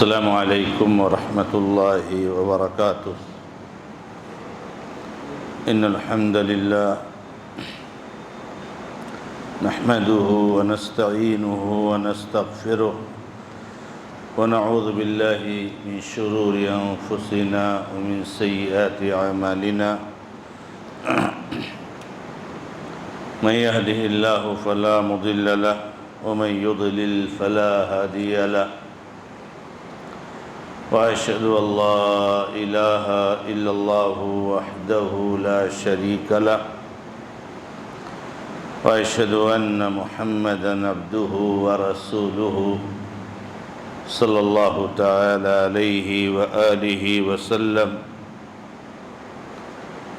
السلام علیکم ورحمۃ اللہ وبرکاتہ۔ ان الحمد للہ نحمده ونستعینه ونستغفره ونعوذ باللہ من شرور انفسنا ومن سیئات اعمالنا من يهده الله فلا مضل له ومن يضلل فلا هادي له وأشهد أن لا إله إلا الله وحده لا شريك له وأشهد أن محمدًا عبده ورسوله صلى الله تعالى عليه وآله وسلم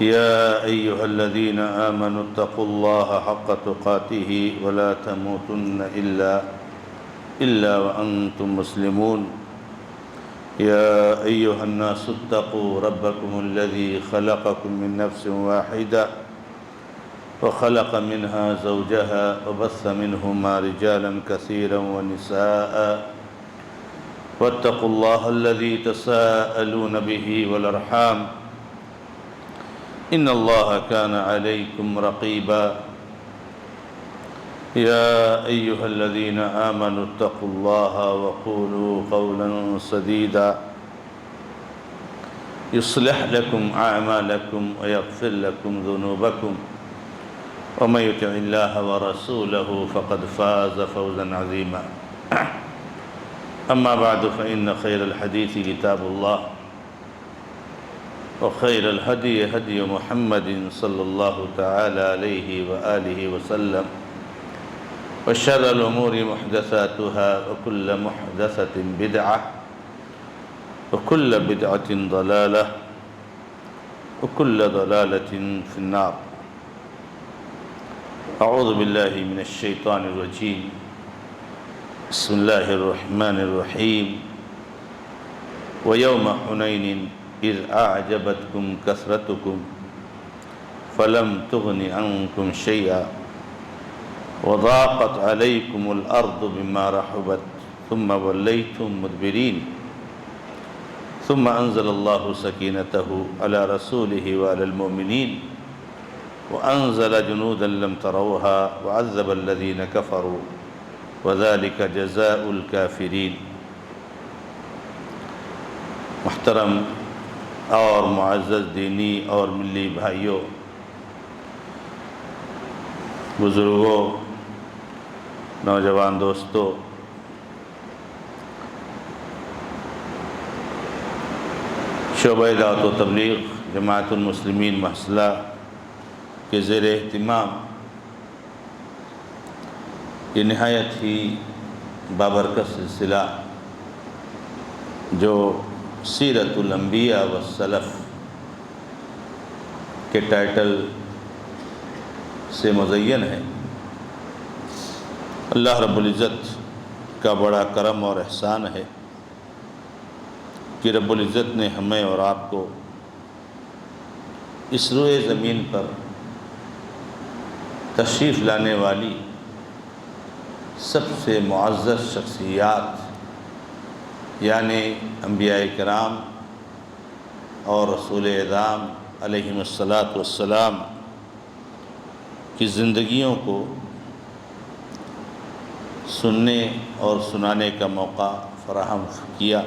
يا أيها الذين آمنوا اتقوا الله حق تقاته ولا تموتن إلا وأنتم مسلمون يا أيها الناس اتقوا ربكم الذي خلقكم من نفس واحدة وخلق منها زوجها وبث منهما رجالا كثيرا ونساء واتقوا الله الذي تساءلون به والأرحام إن الله كان عليكم رقيبا يا أيها الذين آمنوا اتقوا الله وقولوا قولا سديدا يصلح لكم أعمالكم ويغفر لكم ذنوبكم ومن يطع الله ورسوله فقد فاز فوزا عظيما أما بعد فإن خير الحديث كتاب الله وخير الهدي هدي محمد صلى الله تعالى عليه وآله وسلم وشر الأمور محدثاتها وكل محدثة بدعة وكل بدعة ضلالة وكل ضلالة في النار أعوذ بالله من الشيطان الرجيم بسم الله الرحمن الرحيم ويوم حنين إذ أعجبتكم كثرتكم فلم تغن عنكم شيئا وضاقت عليكم الأرض بما رحبت ثم وليتم مدبرين ثم أنزل الله سكينته على رسوله وعلى المؤمنين وأنزل جنودا لم تروها وعذب الذين كفروا وذلك جزاء الكافرين۔ محترم اور معزز دینی اور ملی بھائیوں، بزرگوں، نوجوان دوستوں، شعبہ دعوت و تبلیغ جماعت المسلمین محصلہ کے زیر اہتمام یہ نہایت ہی بابرکت سلسلہ جو سیرت الانبیاء والسلف کے ٹائٹل سے مزین ہے، اللہ رب العزت کا بڑا کرم اور احسان ہے کہ رب العزت نے ہمیں اور آپ کو اس روئے زمین پر تشریف لانے والی سب سے معزز شخصیات یعنی انبیاء کرام اور رسول اعظام علیہم الصلاۃ کی زندگیوں کو سننے اور سنانے کا موقع فراہم کیا،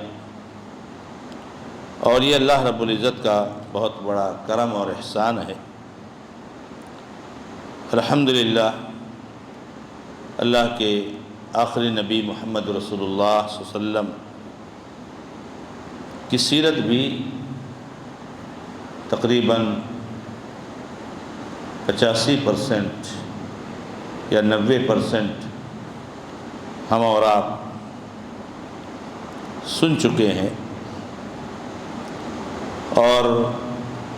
اور یہ اللہ رب العزت کا بہت بڑا کرم اور احسان ہے۔ الحمدللہ اللہ کے آخری نبی محمد رسول اللہ صلی اللہ علیہ وسلم کی سیرت بھی تقریباً 85% یا 90% ہم اور آپ سن چکے ہیں، اور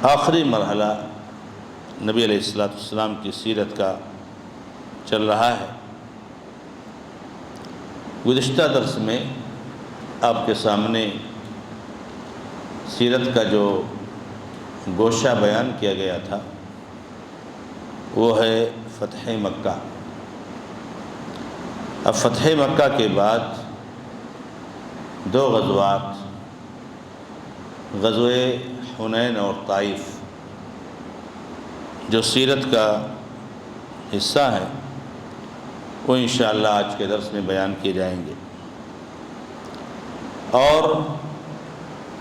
آخری مرحلہ نبی علیہ السلام کی سیرت کا چل رہا ہے۔ گزشتہ درس میں آپ کے سامنے سیرت کا جو گوشہ بیان کیا گیا تھا وہ ہے فتح مکہ۔ اب فتح مکہ کے بعد دو غزوات، غزوہ حنین اور طائف، جو سیرت کا حصہ ہے، وہ انشاءاللہ آج کے درس میں بیان کیے جائیں گے۔ اور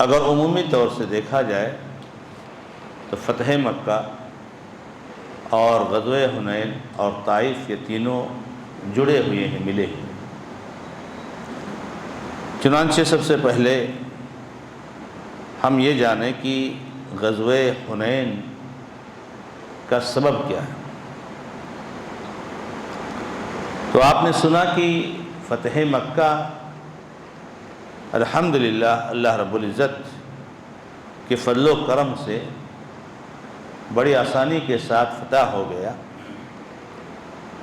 اگر عمومی طور سے دیکھا جائے تو فتح مکہ اور غزوہ حنین اور طائف، یہ تینوں جڑے ہوئے ہیں، ملے ہیں۔ چنانچہ سب سے پہلے ہم یہ جانیں کہ غزوہ حنین کا سبب کیا ہے۔ تو آپ نے سنا کہ فتح مکہ الحمدللہ اللہ رب العزت کے فضل و کرم سے بڑی آسانی کے ساتھ فتح ہو گیا،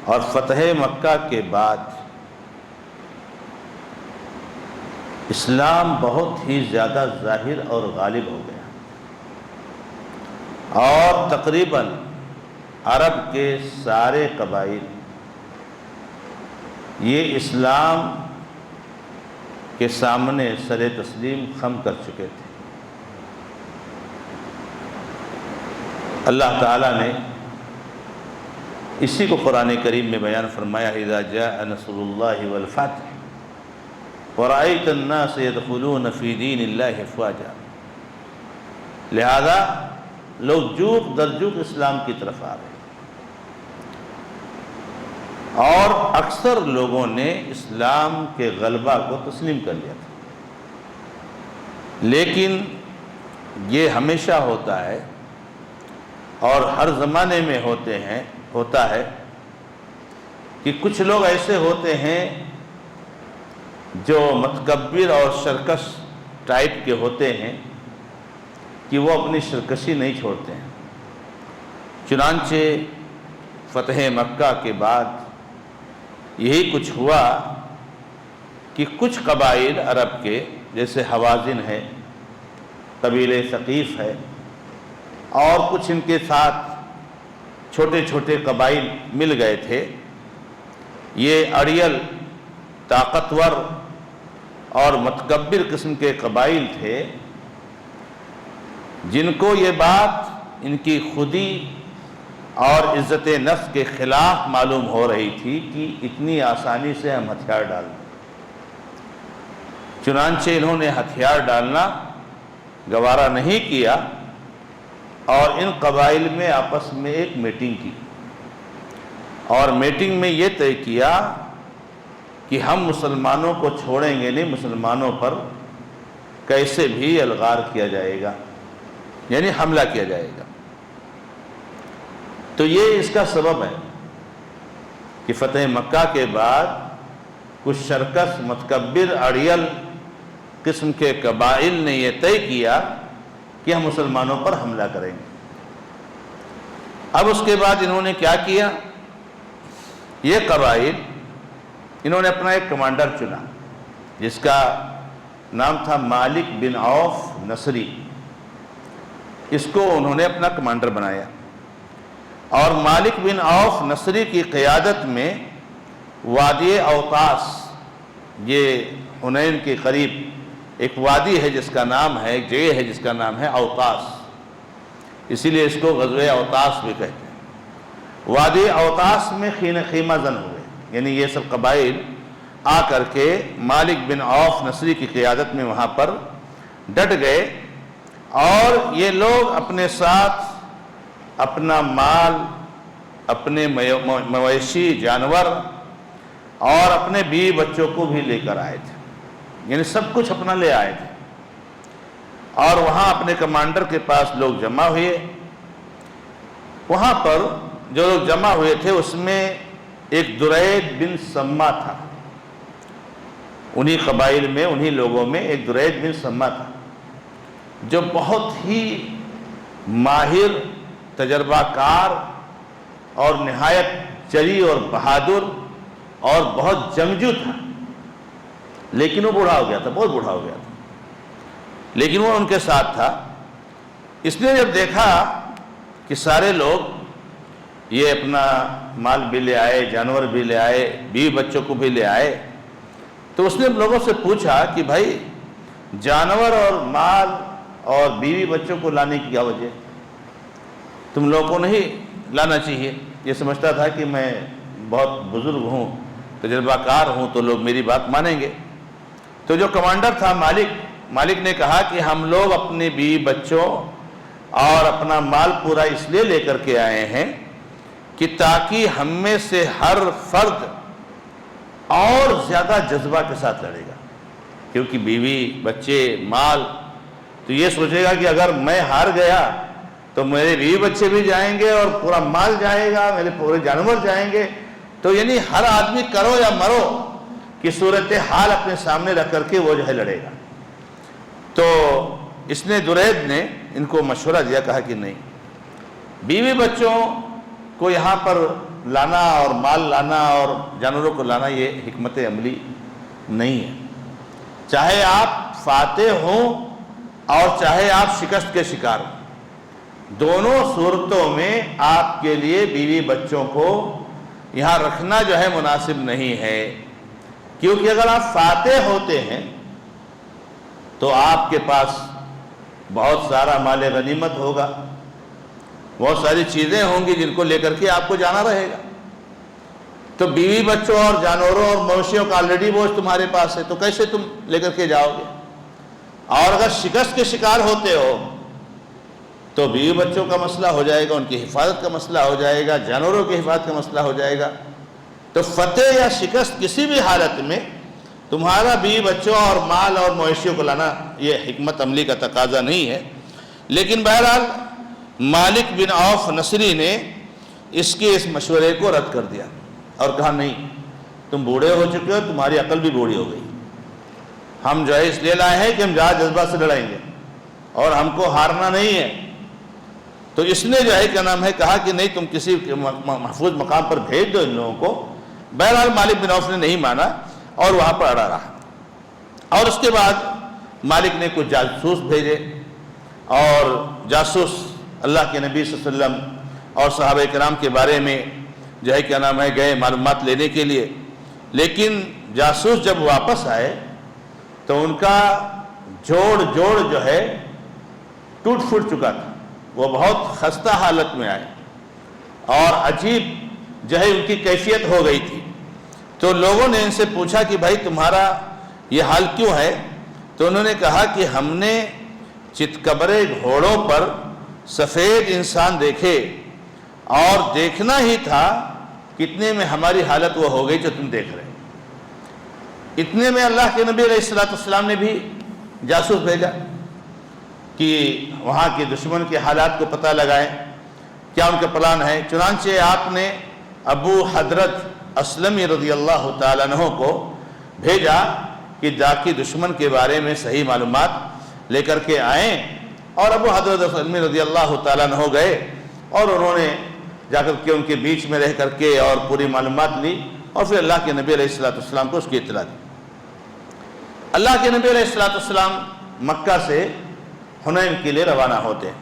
اور فتح مکہ کے بعد اسلام بہت ہی زیادہ ظاہر اور غالب ہو گیا، اور تقریباً عرب کے سارے قبائل یہ اسلام کے سامنے سر تسلیم خم کر چکے تھے۔ اللہ تعالیٰ نے اسی کو قرآن کریم میں بیان فرمایا، اذا جاء نصر اللہ والفتح ورأيت الناس يدخلون في دین اللہ افواجا۔ لہذا لوگ جوق در جوق اسلام کی طرف آ رہے ہیں، اور اکثر لوگوں نے اسلام کے غلبہ کو تسلیم کر لیا تھا۔ لیکن یہ ہمیشہ ہوتا ہے اور ہر زمانے میں ہوتا ہے کہ کچھ لوگ ایسے ہوتے ہیں جو متکبر اور سرکش ٹائپ کے ہوتے ہیں کہ وہ اپنی سرکشی نہیں چھوڑتے ہیں۔ چنانچہ فتح مکہ کے بعد یہی کچھ ہوا کہ کچھ قبائل عرب کے، جیسے حوازن ہے، قبیلہ ثقیف ہے، اور کچھ ان کے ساتھ چھوٹے چھوٹے قبائل مل گئے تھے، یہ اڑیل، طاقتور اور متکبر قسم کے قبائل تھے، جن کو یہ بات ان کی خودی اور عزت نفس کے خلاف معلوم ہو رہی تھی کہ اتنی آسانی سے ہم ہتھیار ڈال دیں۔ چنانچہ انہوں نے ہتھیار ڈالنا گوارا نہیں کیا، اور ان قبائل میں آپس میں ایک میٹنگ کی، اور میٹنگ میں یہ طے کیا کہ ہم مسلمانوں کو چھوڑیں گے نہیں، مسلمانوں پر کیسے بھی الغار کیا جائے گا، یعنی حملہ کیا جائے گا۔ تو یہ اس کا سبب ہے کہ فتح مکہ کے بعد کچھ سرکش، متکبر، اڑیل قسم کے قبائل نے یہ طے کیا کہ ہم مسلمانوں پر حملہ کریں گے۔ اب اس کے بعد انہوں نے کیا کیا، یہ قبائل، انہوں نے اپنا ایک کمانڈر چنا جس کا نام تھا مالک بن عوف نصری، اس کو انہوں نے اپنا کمانڈر بنایا، اور مالک بن عوف نصری کی قیادت میں وادی اوطاس، یہ حنین کے قریب ایک وادی ہے جس کا نام ہے، ایک جگہ ہے جس کا نام ہے اوطاس، اسی لیے اس کو غزوہ اوطاس بھی کہتے ہیں۔ وادی اوطاس میں خیمہ زن ہوئے، یعنی یہ سب قبائل آ کر کے مالک بن عوف نصری کی قیادت میں وہاں پر ڈٹ گئے، اور یہ لوگ اپنے ساتھ اپنا مال، اپنے مویشی جانور اور اپنے بیوی بچوں کو بھی لے کر آئے تھے، یعنی سب کچھ اپنا لے آئے تھے، اور وہاں اپنے کمانڈر کے پاس لوگ جمع ہوئے۔ وہاں پر جو لوگ جمع ہوئے تھے اس میں ایک درید بن سما تھا، انہی قبائل میں، انہی لوگوں میں ایک درید بن سما تھا، جو بہت ہی ماہر، تجربہ کار اور نہایت جری اور بہادر اور بہت جنگجو تھا، لیکن وہ بوڑھا ہو گیا تھا، بہت بوڑھا ہو گیا تھا، لیکن وہ ان کے ساتھ تھا۔ اس نے جب دیکھا کہ سارے لوگ یہ اپنا مال بھی لے آئے، جانور بھی لے آئے، بیوی بچوں کو بھی لے آئے، تو اس نے لوگوں سے پوچھا کہ بھائی جانور اور مال اور بیوی بچوں کو لانے کی کیا وجہ؟ تم لوگوں کو نہیں لانا چاہیے؟ یہ سمجھتا تھا کہ میں بہت بزرگ ہوں، تجربہ کار ہوں، تو لوگ میری بات مانیں گے۔ تو جو کمانڈر تھا مالک نے کہا کہ ہم لوگ اپنے بیوی بچوں اور اپنا مال پورا اس لیے لے کر کے آئے ہیں کہ تاکہ ہم میں سے ہر فرد اور زیادہ جذبہ کے ساتھ لڑے گا، کیونکہ بیوی بچے مال، تو یہ سوچے گا کہ اگر میں ہار گیا تو میرے بیوی بچے بھی جائیں گے اور پورا مال جائے گا، میرے پورے جانور جائیں گے، تو یعنی ہر آدمی کرو یا مرو کی صورتحال اپنے سامنے رکھ کر کے وہ جو ہے لڑے گا۔ تو اس نے درید نے ان کو مشورہ دیا، کہا کہ نہیں، بیوی بچوں کو یہاں پر لانا اور مال لانا اور جانوروں کو لانا یہ حکمت عملی نہیں ہے۔ چاہے آپ فاتح ہوں اور چاہے آپ شکست کے شکار ہوں، دونوں صورتوں میں آپ کے لیے بیوی بچوں کو یہاں رکھنا جو ہے مناسب نہیں ہے، کیونکہ اگر آپ فاتح ہوتے ہیں تو آپ کے پاس بہت سارا مال غنیمت ہوگا، بہت ساری چیزیں ہوں گی جن کو لے کر کے آپ کو جانا رہے گا۔ تو بیوی بچوں اور جانوروں اور مویشیوں کا آلریڈی بوجھ تمہارے پاس ہے، تو کیسے تم لے کر کے جاؤ گے؟ اور اگر شکست کے شکار ہوتے ہو تو بیوی بچوں کا مسئلہ ہو جائے گا، ان کی حفاظت کا مسئلہ ہو جائے گا، جانوروں کی حفاظت کا مسئلہ ہو جائے گا۔ تو فتح یا شکست کسی بھی حالت میں تمہارا بیوی بچوں اور مال اور مویشیوں کو لانا یہ حکمت عملی کا تقاضا نہیں ہے۔ لیکن بہرحال مالک بن عوف نصری نے اس مشورے کو رد کر دیا اور کہا نہیں، تم بوڑھے ہو چکے ہو، تمہاری عقل بھی بوڑھی ہو گئی، ہم جو ہے اس لیے لائے ہیں کہ ہم جہاں جذبہ سے لڑیں گے اور ہم کو ہارنا نہیں ہے۔ تو اس نے جو ہے کیا نام ہے کہا کہ نہیں، تم کسی محفوظ مقام پر بھیج دو ان لوگوں کو۔ بہرحال مالک بن عوف نے نہیں مانا اور وہاں پر اڑا رہا۔ اور اس کے بعد مالک نے کچھ جاسوس بھیجے، اور جاسوس اللہ کے نبی صلی اللہ علیہ وسلم اور صحابہ کرام کے بارے میں جو ہے کیا نام ہے گئے معلومات لینے کے لیے، لیکن جاسوس جب واپس آئے تو ان کا جوڑ جو ہے ٹوٹ پھوٹ چکا تھا، وہ بہت خستہ حالت میں آئے اور عجیب جو ہے ان کی کیفیت ہو گئی تھی۔ تو لوگوں نے ان سے پوچھا کہ بھائی تمہارا یہ حال کیوں ہے؟ تو انہوں نے کہا کہ ہم نے چتکبرے گھوڑوں پر سفید انسان دیکھے اور دیکھنا ہی تھا کتنے میں ہماری حالت وہ ہو گئی جو تم دیکھ رہے ہیں۔ اتنے میں اللہ کے نبی علیہ السلام نے بھی جاسوس بھیجا کہ وہاں کے دشمن کے حالات کو پتہ لگائیں، کیا ان کا پلان ہے۔ چنانچہ آپ نے ابو حضرت اسلمی رضی اللہ تعالیٰ عنہ کو بھیجا کہ جاکے دشمن کے بارے میں صحیح معلومات لے کر کے آئیں، اور ابو حضرت اسلمی رضی اللہ تعالیٰ عنہ گئے اور انہوں نے جا کر کے ان کے بیچ میں رہ کر کے اور پوری معلومات لی، اور پھر اللہ کے نبی علیہ السلام کو اس کی اطلاع دی۔ اللہ کے نبی علیہ السلام مکہ سے حنین کے لیے روانہ ہوتے ہیں۔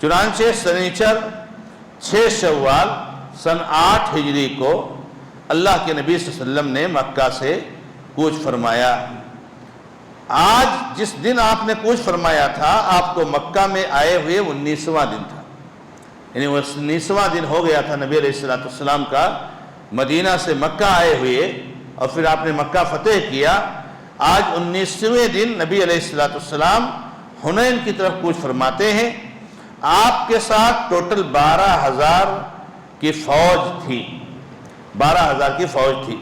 چنانچہ سنیچر 6 شوال سن 8 ہجری کو اللہ کے نبی صلی اللہ علیہ وسلم نے مکہ سے کوچ فرمایا۔ آج جس دن آپ نے کوچ فرمایا تھا، آپ کو مکہ میں آئے ہوئے 19واں دن تھا، یعنی 19واں دن ہو گیا تھا نبی علیہ السلام کا مدینہ سے مکہ آئے ہوئے، اور پھر آپ نے مکہ فتح کیا۔ آج 19ویں دن نبی علیہ السلام حنین کی طرف کوچ فرماتے ہیں۔ آپ کے ساتھ ٹوٹل 12,000 کی فوج تھی، 12,000 کی فوج تھی،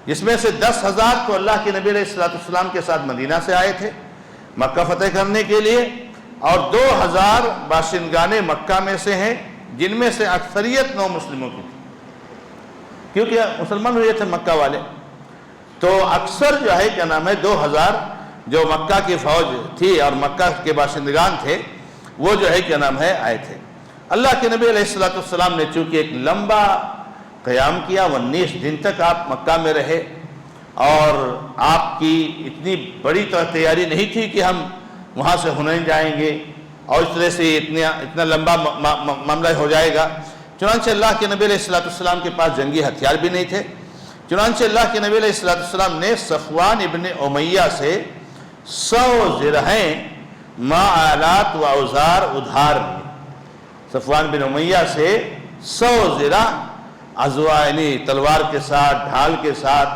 جس میں سے 10,000 تو اللہ کے نبی علیہ السلام کے ساتھ مدینہ سے آئے تھے مکہ فتح کرنے کے لیے، اور 2,000 باشندگان مکہ میں سے ہیں، جن میں سے اکثریت نو مسلموں کی تھی، کیونکہ مسلمان ہوئے تھے مکہ والے۔ تو اکثر جو ہے کیا نام ہے 2,000 جو مکہ کی فوج تھی اور مکہ کے باشندگان تھے، وہ جو ہے کیا نام ہے آئے تھے۔ اللہ کے نبی علیہ السلام نے چونکہ ایک لمبا قیام کیا، 19 دن تک آپ مکہ میں رہے، اور آپ کی اتنی بڑی تیاری نہیں تھی کہ ہم وہاں سے حنین جائیں گے اور اس طرح سے اتنا لمبا معاملہ ہو جائے گا۔ چنانچہ اللہ کے نبی علیہ السلام کے پاس جنگی ہتھیار بھی نہیں تھے۔ چنانچہ اللہ کے نبی علیہ السلام نے صفوان ابن امیہ سے 100 زرہیں ما آلات و اوزار ادھار میں. صفوان بن امیہ سے 100 زرہ یعنی تلوار کے ساتھ، ڈھال کے ساتھ،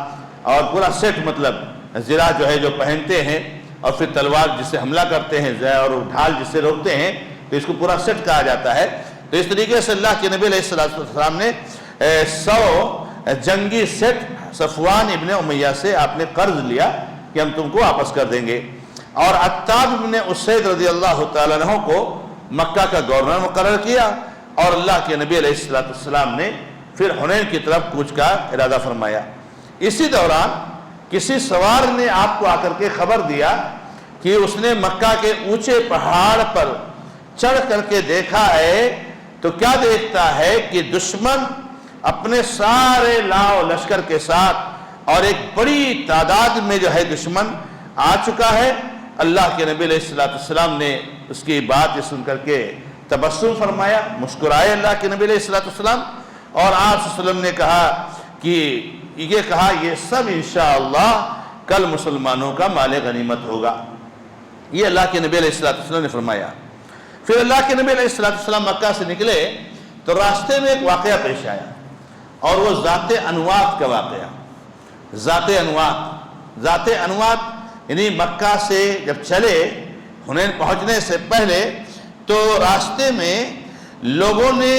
اور پورا سیٹ، مطلب زرہ جو ہے جو پہنتے ہیں، اور پھر تلوار جس سے حملہ کرتے ہیں اور ڈھال جس سے روکتے ہیں، تو اس کو پورا سیٹ کہا جاتا ہے. تو اس طریقے سے اللہ کے نبی علیہ السلام نے 100 جنگی سیٹ صفوان ابن امیہ سے آپ نے قرض لیا کہ ہم تم کو واپس کر دیں گے. اور عتاب ابن اسید رضی اللہ تعالیٰ عنہ کو مکہ کا گورنر مقرر کیا، اور اللہ کے نبی علیہ السلام نے پھر حنین کی طرف کوچ کا ارادہ فرمایا. اسی دوران کسی سوار نے آپ کو آ کر کے خبر دیا کہ اس نے مکہ کے اونچے پہاڑ پر چڑھ کر کے دیکھا ہے. تو کیا دیکھتا ہے کہ دشمن اپنے سارے لاؤ لشکر کے ساتھ اور ایک بڑی تعداد میں جو ہے دشمن آ چکا ہے. اللہ کے نبی علیہ السلام نے اس کی بات سن کر کے تبسم فرمایا، مسکرائے اللہ کے نبی علیہ السلام، اور آپ صلی اللہ علیہ وسلم نے کہا کہ یہ سب انشاءاللہ کل مسلمانوں کا مال غنیمت ہوگا. یہ اللہ کے نبی علیہ السلام نے فرمایا. پھر اللہ کے نبی علیہ السلام مکہ سے نکلے تو راستے میں ایک واقعہ پیش آیا، اور وہ ذات انوات کا واقعہ. ذات انوات یعنی مکہ سے جب چلے حنین پہنچنے سے پہلے، تو راستے میں لوگوں نے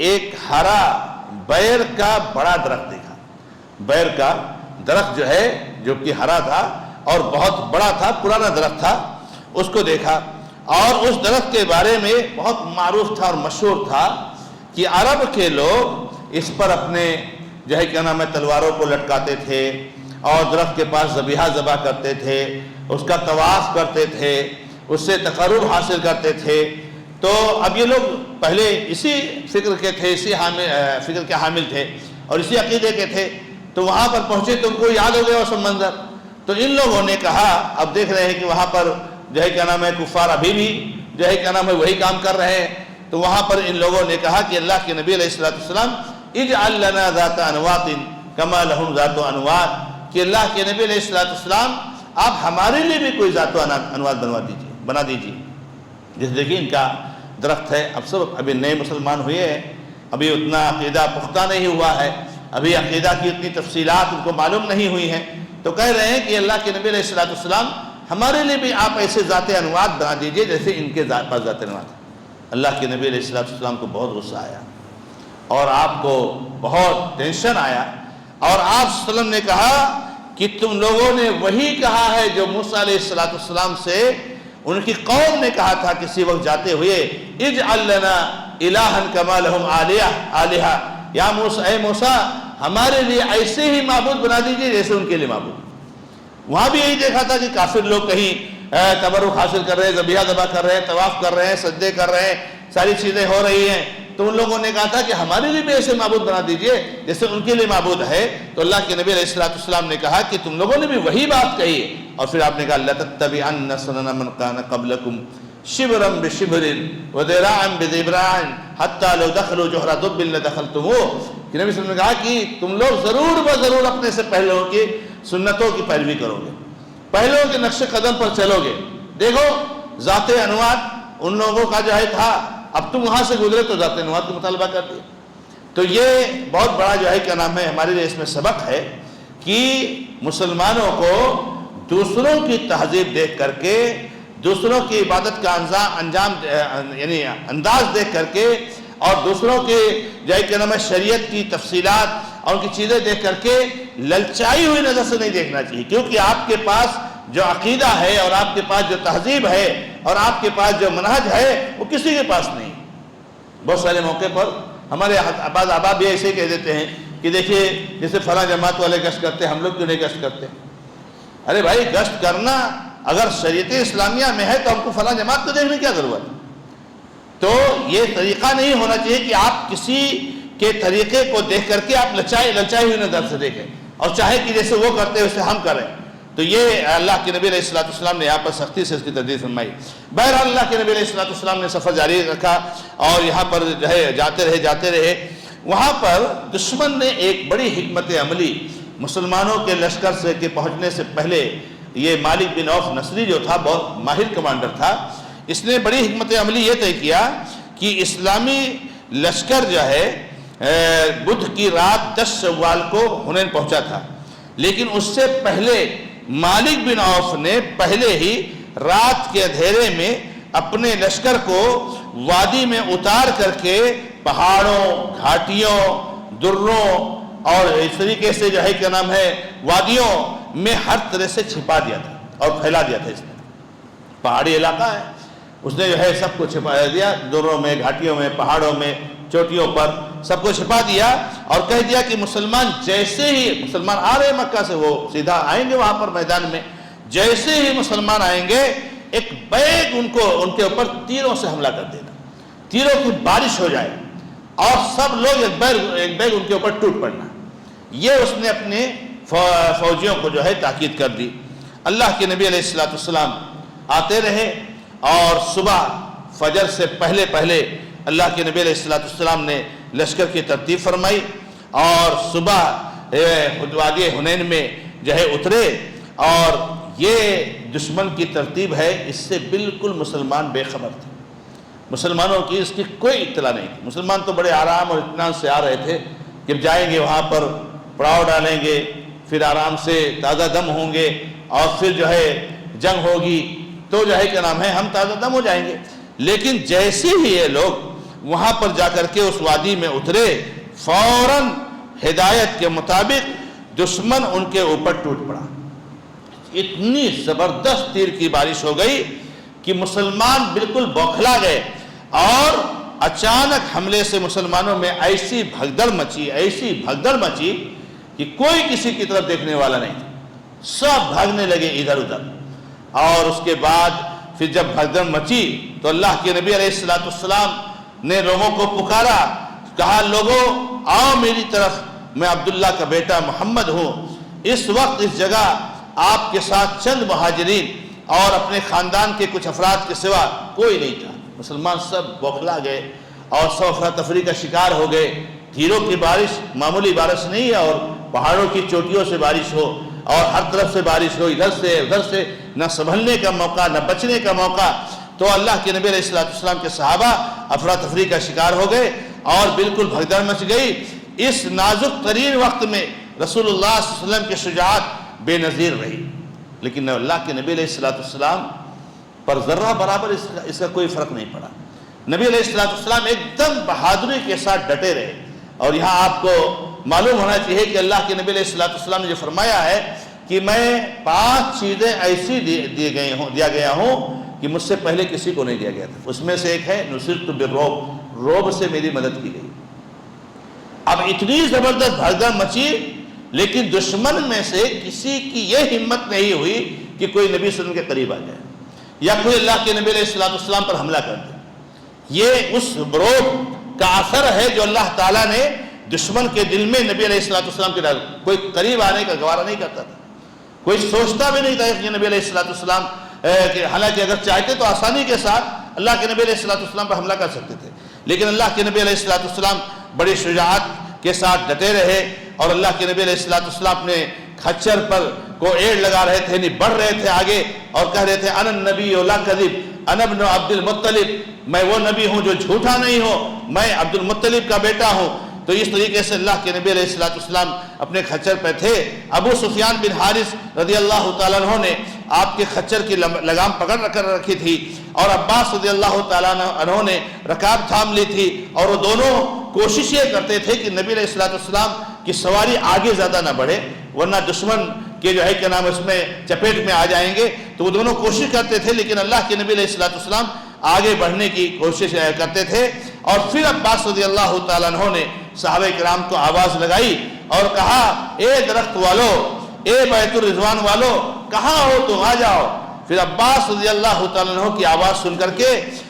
ایک ہرا بیر کا بڑا درخت دیکھا. بیر کا درخت جو ہے جو کہ ہرا تھا اور بہت بڑا تھا، پرانا درخت تھا، اس کو دیکھا. اور اس درخت کے بارے میں بہت معروف تھا اور مشہور تھا کہ عرب کے لوگ اس پر اپنے جو ہے کیا نام ہے تلواروں کو لٹکاتے تھے، اور درخت کے پاس ذبیحہ ذبح کرتے تھے، اس کا طواف کرتے تھے، اس سے تقرب حاصل کرتے تھے. تو اب یہ لوگ پہلے اسی فکر کے تھے، اسی فکر کے حامل تھے اور اسی عقیدے کے تھے. تو وہاں پر پہنچے تو ان کو یاد ہو گیا وہ سب منظر. تو ان لوگوں نے کہا، اب دیکھ رہے ہیں کہ وہاں پر جو ہے کیا نام ہے کفار ابھی بھی جو ہے کیا نام ہے وہی کام کر رہے ہیں. تو وہاں پر ان لوگوں نے کہا کہ اللہ کے نبی علیہ السلام اجعل لنا ذات انوات کما لهم ذات انوات، کہ اللہ کے نبی علیہ السلام آپ ہمارے لیے بھی کوئی ذات و انوات بنا دیجیے. جیسے دیکھیے ان کا درخت ہے، اب سب ابھی نئے مسلمان ہوئے ہیں، ابھی اتنا عقیدہ پختہ نہیں ہوا ہے، ابھی عقیدہ کی اتنی تفصیلات ان کو معلوم نہیں ہوئی ہیں. تو کہہ رہے ہیں کہ اللہ کے نبی علیہ السلام ہمارے لیے بھی آپ ایسے ذات انوات بنا دیجئے جیسے ان کے پاس ذات انوات. اللہ کے نبی علیہ السلام کو بہت غصہ آیا اور آپ کو بہت ٹینشن آیا، اور آپ صلی اللہ علیہ وسلم نے کہا کہ تم لوگوں نے وہی کہا ہے جو موسیٰ علیہ السلام سے ان کی قوم نے کہا تھا کسی وقت جاتے ہوئے، اجعل لنا الہا کما لہم آلہہ، یا موسیٰ اے موسیٰ ہمارے لیے ایسے ہی معبود بنا دیجئے جیسے ان کے لیے معبود. وہاں بھی یہی دیکھا تھا کہ کافر لوگ کہیں تبرک حاصل کر رہے ہیں، ذبیحہ ذبح کر رہے ہیں، طواف کر رہے ہیں، سجدے کر رہے ہیں، ساری چیزیں ہو رہی ہیں. تو ان لوگوں نے کہا تھا کہ ہمارے لیے بھی ایسے معبود بنا دیجئے جیسے ان کے لیے معبود ہے. تو اللہ کے نبی علیہ السلام نے کہا کہ تم لوگوں نے بھی وہی بات کہی ہے. اور پھر آپ نے کہا لَتَتَّبِعَنَّ سُنَنَ مَنْ كَانَ قَبْلَكُمْ شِبْرًا بِشِبْرٍ وَذِرَاعًا بِذِرَاعٍ حَتَّى لَوْ دَخَلُوا جُحْرَ دُبٍّ لَدَخَلْتُمُوهُ. کہ نبی صلی اللہ علیہ وسلم نے کہا کہ تم لوگ ضرور بضرور اپنے سے پہلوں کی سنتوں کی پیروی کرو گے، پہلوں کے نقش قدم پر چلو گے. دیکھو ذات انوات ان لوگوں کا جو ہے تھا، اب تم وہاں سے گزرے تو ذات انوات کا مطالبہ کر دیا. تو یہ بہت بڑا جو ہے کیا نام ہے ہمارے لیے اس میں سبق ہے کہ مسلمانوں کو دوسروں کی تہذیب دیکھ کر کے، دوسروں کی عبادت کا انجام یعنی انداز دیکھ کر کے، اور دوسروں کے جو ہے کیا نام ہے شریعت کی تفصیلات اور ان کی چیزیں دیکھ کر کے للچائی ہوئی نظر سے نہیں دیکھنا چاہیے. کیونکہ آپ کے پاس جو عقیدہ ہے اور آپ کے پاس جو تہذیب ہے اور آپ کے پاس جو منہج ہے وہ کسی کے پاس نہیں. بہت سارے موقع پر ہمارے بعض احباب بھی ایسے کہہ دیتے ہیں کہ دیکھیے جیسے فلاں جماعت والے گشت کرتے ہیں، ہم لوگ کیوں نہیں گشت کرتے؟ ارے بھائی گشت کرنا اگر شریعت اسلامیہ میں ہے تو ہم کو فلاں جماعت کو دیکھنے کی کیا ضرورت ہے؟ تو یہ طریقہ نہیں ہونا چاہیے کہ آپ کسی کے طریقے کو دیکھ کر کے آپ للچائی ہوئی نظر سے دیکھیں اور چاہے کہ جیسے وہ کرتے ہیں ویسے ہم کریں. تو یہ اللہ کے نبی علیہ السلام نے یہاں پر سختی سے اس کی تردید فرمائی. بہرحال اللہ کے نبی علیہ السلام نے سفر جاری رکھا اور یہاں پر جو ہے جاتے رہے. وہاں پر دشمن نے ایک بڑی حکمت عملی مسلمانوں کے لشکر سے کے پہنچنے سے پہلے یہ مالک بن عوف نصری جو تھا بہت ماہر کمانڈر تھا، اس نے بڑی حکمت عملی یہ طے کیا کہ اسلامی لشکر جو ہے بدھ کی رات 10 شوال کو حنین پہنچا تھا، لیکن اس سے پہلے مالک بن عوف نے پہلے ہی رات کے اندھیرے میں اپنے لشکر کو وادی میں اتار کر کے پہاڑوں، گھاٹیوں، دروں اور اس طریقے سے جو ہے کیا نام ہے وادیوں میں ہر طرح سے چھپا دیا تھا اور پھیلا دیا تھا۔ اس نے پہاڑی علاقہ ہے، اس نے جو ہے سب کو چھپا دیا، دروں میں، گھاٹیوں میں، پہاڑوں میں، چوٹیوں پر سب کو چھپا دیا اور کہہ دیا کہ مسلمان جیسے ہی مسلمان آ رہے مکہ سے وہ سیدھا آئیں گے وہاں پر میدان میں، جیسے ہی مسلمان آئیں گے ایک بیگ ان کے اوپر تیروں سے حملہ کر دینا، تیروں کی بارش ہو جائے اور سب لوگ ایک بیگ ان کے اوپر ٹوٹ پڑنا۔ یہ اس نے اپنے فوجیوں کو جو ہے تاکید کر دی۔ اللہ کے نبی علیہ السلام آتے رہے اور صبح فجر سے پہلے اللہ کے نبی علیہ السلام نے لشکر کی ترتیب فرمائی اور صبح وادی حنین میں جو ہے اترے، اور یہ دشمن کی ترتیب ہے، اس سے بالکل مسلمان بے خبر تھے، مسلمانوں کی اس کی کوئی اطلاع نہیں تھی۔ مسلمان تو بڑے آرام اور اطمینان سے آ رہے تھے، جب جائیں گے وہاں پر پڑاؤ ڈالیں گے، پھر آرام سے تازہ دم ہوں گے اور پھر جو ہے جنگ ہوگی تو جو ہے کیا نام ہے ہم تازہ دم ہو جائیں گے۔ لیکن جیسے ہی یہ لوگ وہاں پر جا کر کے اس وادی میں اترے، فوراً ہدایت کے مطابق دشمن ان کے اوپر ٹوٹ پڑا۔ اتنی زبردست تیر کی بارش ہو گئی کہ مسلمان بالکل بوکھلا گئے اور اچانک حملے سے مسلمانوں میں ایسی بھگدڑ مچی کہ کوئی کسی کی طرف دیکھنے والا نہیں تھا، سب بھاگنے لگے ادھر ادھر۔ اور اس کے بعد پھر جب بھگدڑ مچی تو اللہ کے نبی علیہ السلام نے لوگوں کو پکارا، کہا لوگوں آؤ میری طرف، میں عبداللہ کا بیٹا محمد ہوں۔ اس وقت اس جگہ آپ کے ساتھ چند مہاجرین اور اپنے خاندان کے کچھ افراد کے سوا کوئی نہیں تھا۔ مسلمان سب بوکھلا گئے اور سب افراتفری کا شکار ہو گئے۔ تیروں کی بارش معمولی بارش نہیں ہے، اور پہاڑوں کی چوٹیوں سے بارش ہو اور ہر طرف سے بارش ہو، ادھر سے ادھر سے، نہ سنبھلنے کا موقع نہ بچنے کا موقع۔ تو اللہ کے نبی علیہ السلام کے صحابہ افراتفری کا شکار ہو گئے اور بالکل بھگدڑ مچ گئی۔ اس نازک ترین وقت میں رسول اللہ صلی اللہ علیہ وسلم کی شجاعت بے نظیر رہی، لیکن اللہ کے نبی علیہ السلام پر ذرہ برابر اس کا کوئی فرق نہیں پڑا۔ نبی علیہ السلام ایک دم بہادری کے ساتھ ڈٹے رہے۔ اور یہاں آپ کو معلوم ہونا چاہیے کہ اللہ کے نبی علیہ السلام نے جو فرمایا ہے کہ میں 5 چیزیں ایسی دیا گیا ہوں کہ مجھ سے پہلے کسی کو نہیں دیا گیا تھا۔ اس میں سے ایک ہے نصرت بالرعب، رعب سے میری مدد کی گئی۔ اب اتنی زبردست بھگدڑ مچی، لیکن دشمن میں سے کسی کی یہ ہمت نہیں ہوئی کہ کوئی نبی صلی اللہ علیہ وسلم کے قریب آ جائے یا کوئی اللہ کے نبی علیہ السلام پر حملہ کر دے۔ یہ اس رعب کا اثر ہے جو اللہ تعالیٰ نے دشمن کے دل میں نبی علیہ السلام کے ڈال۔ کوئی قریب آنے کا گوارہ نہیں کرتا تھا، کوئی سوچتا بھی نہیں تھا کہ نبی علیہ السلام حالانکہ اگر چاہتے تو آسانی کے ساتھ اللہ کے نبی علیہ السلام پر حملہ کر سکتے تھے، لیکن اللہ کے نبی علیہ السلام بڑی شجاعت کے ساتھ ڈٹے رہے۔ اور اللہ کے نبی علیہ السلام اپنے کھچر پر کو ایڑ لگا رہے تھے، نہیں بڑھ رہے تھے آگے اور کہہ رہے تھے انا النبی لا کذب انا ابن عبد المطلب، میں وہ نبی ہوں جو جھوٹا نہیں ہوں، میں عبد المطلب کا بیٹا ہوں۔ تو اس طریقے سے اللہ کے نبی علیہ السلام اپنے کھچر پہ تھے۔ ابو سفیان بن حارث رضی اللہ تعالیٰ عنہ نے آپ کے کھچر کی لگام پکڑ کر رکھی تھی، اور عباس رضی اللہ تعالیٰ عنہ نے رکاب تھام لی تھی، اور وہ دونوں کوشش یہ کرتے تھے کہ نبی علیہ السلام کی سواری آگے زیادہ نہ بڑھے، ورنہ دشمن کے جو ہے کیا نام اس میں چپیٹ میں آ جائیں گے۔ تو وہ دونوں کوشش کرتے تھے، لیکن اللہ کے نبی علیہ السلام آگے بڑھنے کی کوشش کرتے تھے۔ اور پھر عباس رضی اللہ تعالیٰ عنہ نے صحابہ کرام کو آواز لگائی اور کہا اے درخت والو، اے بیت الرضوان والو، کہاں ہو تم، آ جاؤ۔ پھر عباس رضی اللہ تعالیٰ عنہ کی آواز سن کر کے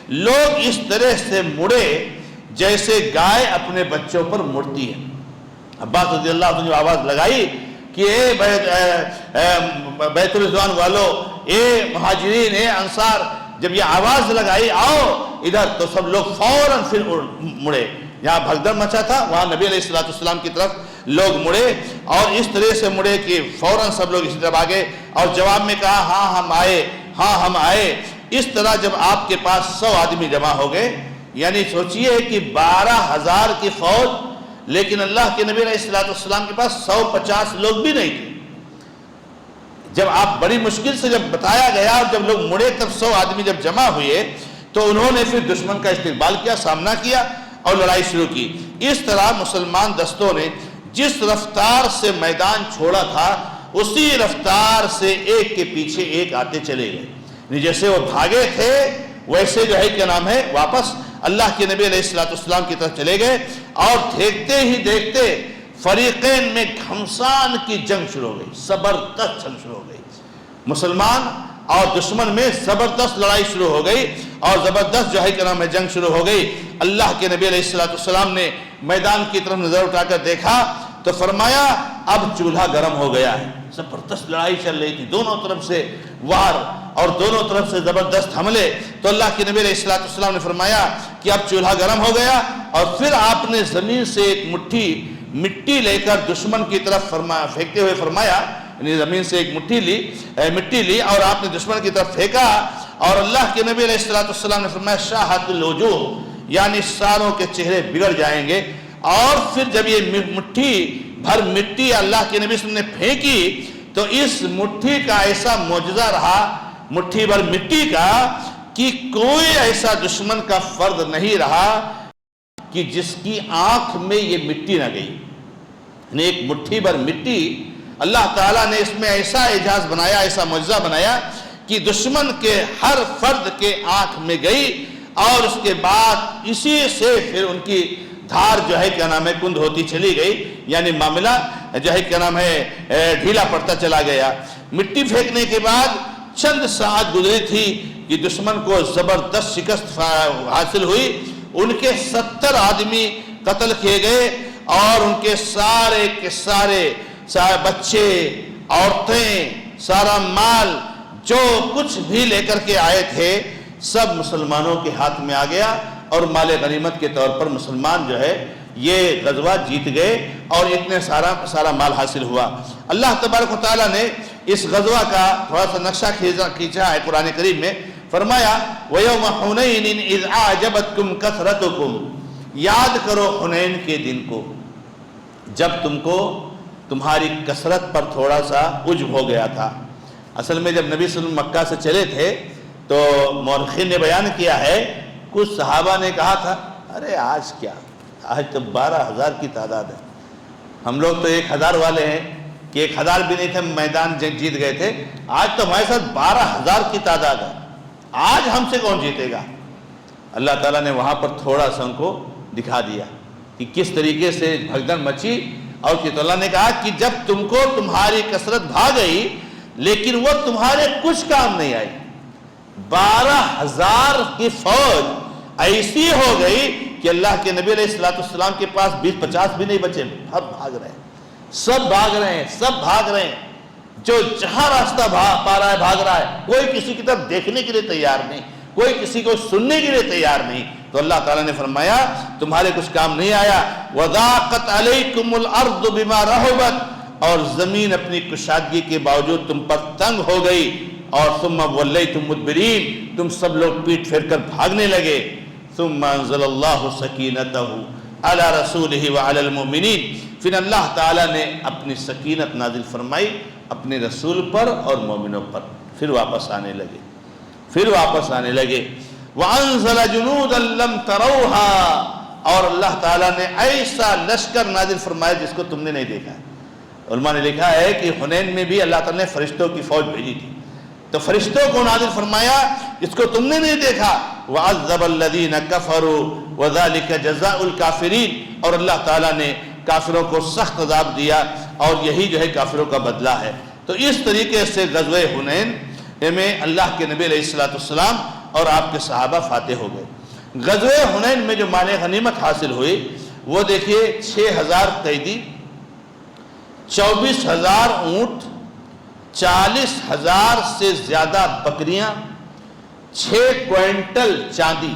لوگ اس طرح سے مڑے جیسے گائے اپنے بچوں پر مڑتی ہے۔ عباس رضی اللہ عنہ نے آواز لگائی کہ اے بیت الرضوان والو، اے مہاجرین، اے انصار، جب یہ آواز لگائی آؤ ادھر، تو سب لوگ فوراً پھر مڑے جہاں بھگدڑ مچا تھا وہاں نبی علیہ الصلوۃ والسلام کی طرف لوگ مڑے، اور اس طرح سے مڑے کہ فوراً سب لوگ اسی طرف آگے، اور جواب میں کہا ہاں ہم آئے، ہاں ہم آئے۔ اس طرح جب آپ کے پاس 100 آدمی جمع ہو گئے، یعنی سوچئے کہ 12,000 کی فوج، لیکن اللہ کے نبی علیہ الصلوۃ والسلام کے پاس 150 لوگ بھی نہیں تھے۔ جب آپ بڑی مشکل سے جب بتایا گیا اور جب لوگ مڑے تب 100 آدمی جب جمع ہوئے تو انہوں نے پھر دشمن کا استقبال کیا، سامنا کیا اور لڑائی شروع کی۔ اس طرح مسلمان دستوں نے جس رفتار سے میدان چھوڑا تھا اسی رفتار سے ایک کے پیچھے ایک آتے چلے گئے، جیسے وہ بھاگے تھے ویسے جو ہے کیا نام ہے واپس اللہ کے نبی علیہ الصلوۃ والسلام کی طرف چلے گئے، اور دیکھتے ہی دیکھتے فریقین میں گھمسان کی جنگ شروع ہو گئی، زبردست جنگ شروع ہو گئی، مسلمان اور دشمن میں زبردست لڑائی شروع ہو گئی، اور زبردست جو ہے کیا نام ہے جنگ شروع ہو گئی۔ اللہ کے نبی علیہ الصلوۃ والسلام نے میدان کی طرف نظر اٹھا کر دیکھا تو فرمایا اب چولہا گرم ہو گیا ہے، زبردست لڑائی چل رہی تھی، دونوں طرف سے وار اور دونوں طرف سے زبردست حملے۔ تو اللہ کے نبی علیہ الصلوۃ والسلام نے فرمایا کہ اب چولہا گرم ہو گیا، اور پھر آپ نے زمین سے ایک مٹھی مٹی لے کر دشمن کی طرف پھینکتے ہوئے فرمایا، یعنی زمین سے ایک مٹی لی اور آپ نے دشمن کی طرف پھینکا، اور اللہ کے نبی علیہ الصلوۃ والسلام نے فرمایا شاہت الوجوہ، یعنی ساروں کے چہرے بگڑ جائیں گے۔ اور پھر جب یہ مٹھی بھر مٹی اللہ کے نبی صلی اللہ علیہ وسلم نے پھینکی تو اس مٹھی کا ایسا معجزہ رہا، مٹھی بھر مٹی کا، کہ کوئی ایسا دشمن کا فرد نہیں رہا کہ جس کی آنکھ میں یہ مٹی نہ گئی۔ یعنی ایک مٹھی بھر مٹی اللہ تعالیٰ نے اس میں ایسا اعجاز بنایا، ایسا معجزہ بنایا کہ دشمن کے ہر فرد کے آنکھ میں گئی، اور اس کے بعد اسی سے پھر ان کی دھار جو ہے کیا نام ہے کند ہوتی چلی گئی، یعنی معاملہ جو ہے کیا نام ہے ڈھیلا پڑتا چلا گیا۔ مٹی پھینکنے کے بعد چند ساعت گزری تھی کہ دشمن کو زبردست شکست حاصل ہوئی، ان کے 70 آدمی قتل کیے گئے، اور ان کے سارے کے سارے بچے، عورتیں، سارا مال جو کچھ بھی لے کر کے آئے تھے سب مسلمانوں کے ہاتھ میں آ گیا، اور مال غنیمت کے طور پر مسلمان جو ہے یہ غزوہ جیت گئے، اور اتنے سارا مال حاصل ہوا۔ اللہ تبارک و تعالیٰ نے اس غزوہ کا تھوڑا سا نقشہ کھینچا ہے قرآن کریم میں، فرمایا وَيَوْمَ حُنَيْنٍ إِذْ أَعْجَبَتْكُمْ كَثْرَتُكُمْ، یاد کرو حنین کے دن کو جب تم کو تمہاری کثرت پر تھوڑا سا عجب ہو گیا تھا۔ اصل میں جب نبی صلی اللہ علیہ وسلم مکہ سے چلے تھے تو مورخین نے بیان کیا ہے کچھ صحابہ نے کہا تھا ارے آج کیا، آج تو 12,000 کی تعداد ہے، ہم لوگ تو 1,000 والے ہیں کہ 1,000 بھی نہیں تھے میدان جیت گئے تھے، آج تو ہمارے ساتھ 12,000 کی تعداد ہے، آج ہم سے کون جیتے گا؟ اللہ تعالیٰ نے وہاں پر تھوڑا سا ان کو دکھا دیا کہ کس طریقے سے بھگدڑ مچی، اور کہ اللہ نے کہا کہ جب تم کو تمہاری کثرت بھاگ گئی لیکن وہ تمہارے کچھ کام نہیں آئی، 12,000 کی فوج ایسی ہو گئی کہ اللہ کے نبی علیہ الصلوۃ والسلام کے پاس 20-50 بھی نہیں بچے، سب بھاگ رہے ہیں، سب بھاگ رہے ہیں، جو جہاں راستہ پا رہا ہے بھاگ رہا ہے، کوئی کسی کی طرف دیکھنے کے لیے تیار نہیں، کوئی کسی کو سننے کے لیے تیار نہیں۔ تو اللہ تعالیٰ نے فرمایا تمہارے کچھ کام نہیں آیا، وَضَاقَتْ عَلَيْكُمُ الْأَرْضُ بِمَا رَحُبَتْ، اور زمین اپنی کشادگی کے باوجود تم پر تنگ ہو گئی، اور ثُمَّ وَلَّيْتُمْ مُدْبِرِينَ، تم سب لوگ پیٹ پھیر کر بھاگنے لگے۔ ثُمَّ أَنزَلَ اللَّهُ سَكِينَتَهُ عَلَى رَسُولِهِ وَعَلَى الْمُؤْمِنِينَ، پھر اللہ تعالیٰ نے اپنی سکینت نازل فرمائی اپنے رسول پر اور مومنوں پر، پھر واپس آنے لگے۔ وَأَنزَلَ جُنُودًا لَمْ تَرَوْهَا، اور اللہ تعالیٰ نے ایسا لشکر نازل فرمایا جس کو تم نے نہیں دیکھا ہے۔ علماء نے لکھا ہے کہ حنین میں بھی اللہ تعالیٰ نے فرشتوں کی فوج بھیجی تھی، تو فرشتوں کو نازل فرمایا جس کو تم نے نہیں دیکھا۔ وَعَذَّبَ الَّذِينَ كَفَرُوا وَذَلِكَ جَزَاءُ الْكَافِرِينَ، اور اللہ تعالیٰ نے کافروں کو سخت عذاب دیا، اور یہی جو ہے کافروں کا بدلہ ہے۔ تو اس طریقے سے غزوہ حنین میں اللہ کے نبی علیہ الصلوۃ والسلام اور آپ کے صحابہ فاتح ہو گئے۔ غزوہ حنین میں جو مال غنیمت حاصل ہوئی وہ دیکھیے 6,000 قیدی، 24,000 اونٹ، 40,000 سے زیادہ بکریاں، 6 کوئنٹل چاندی،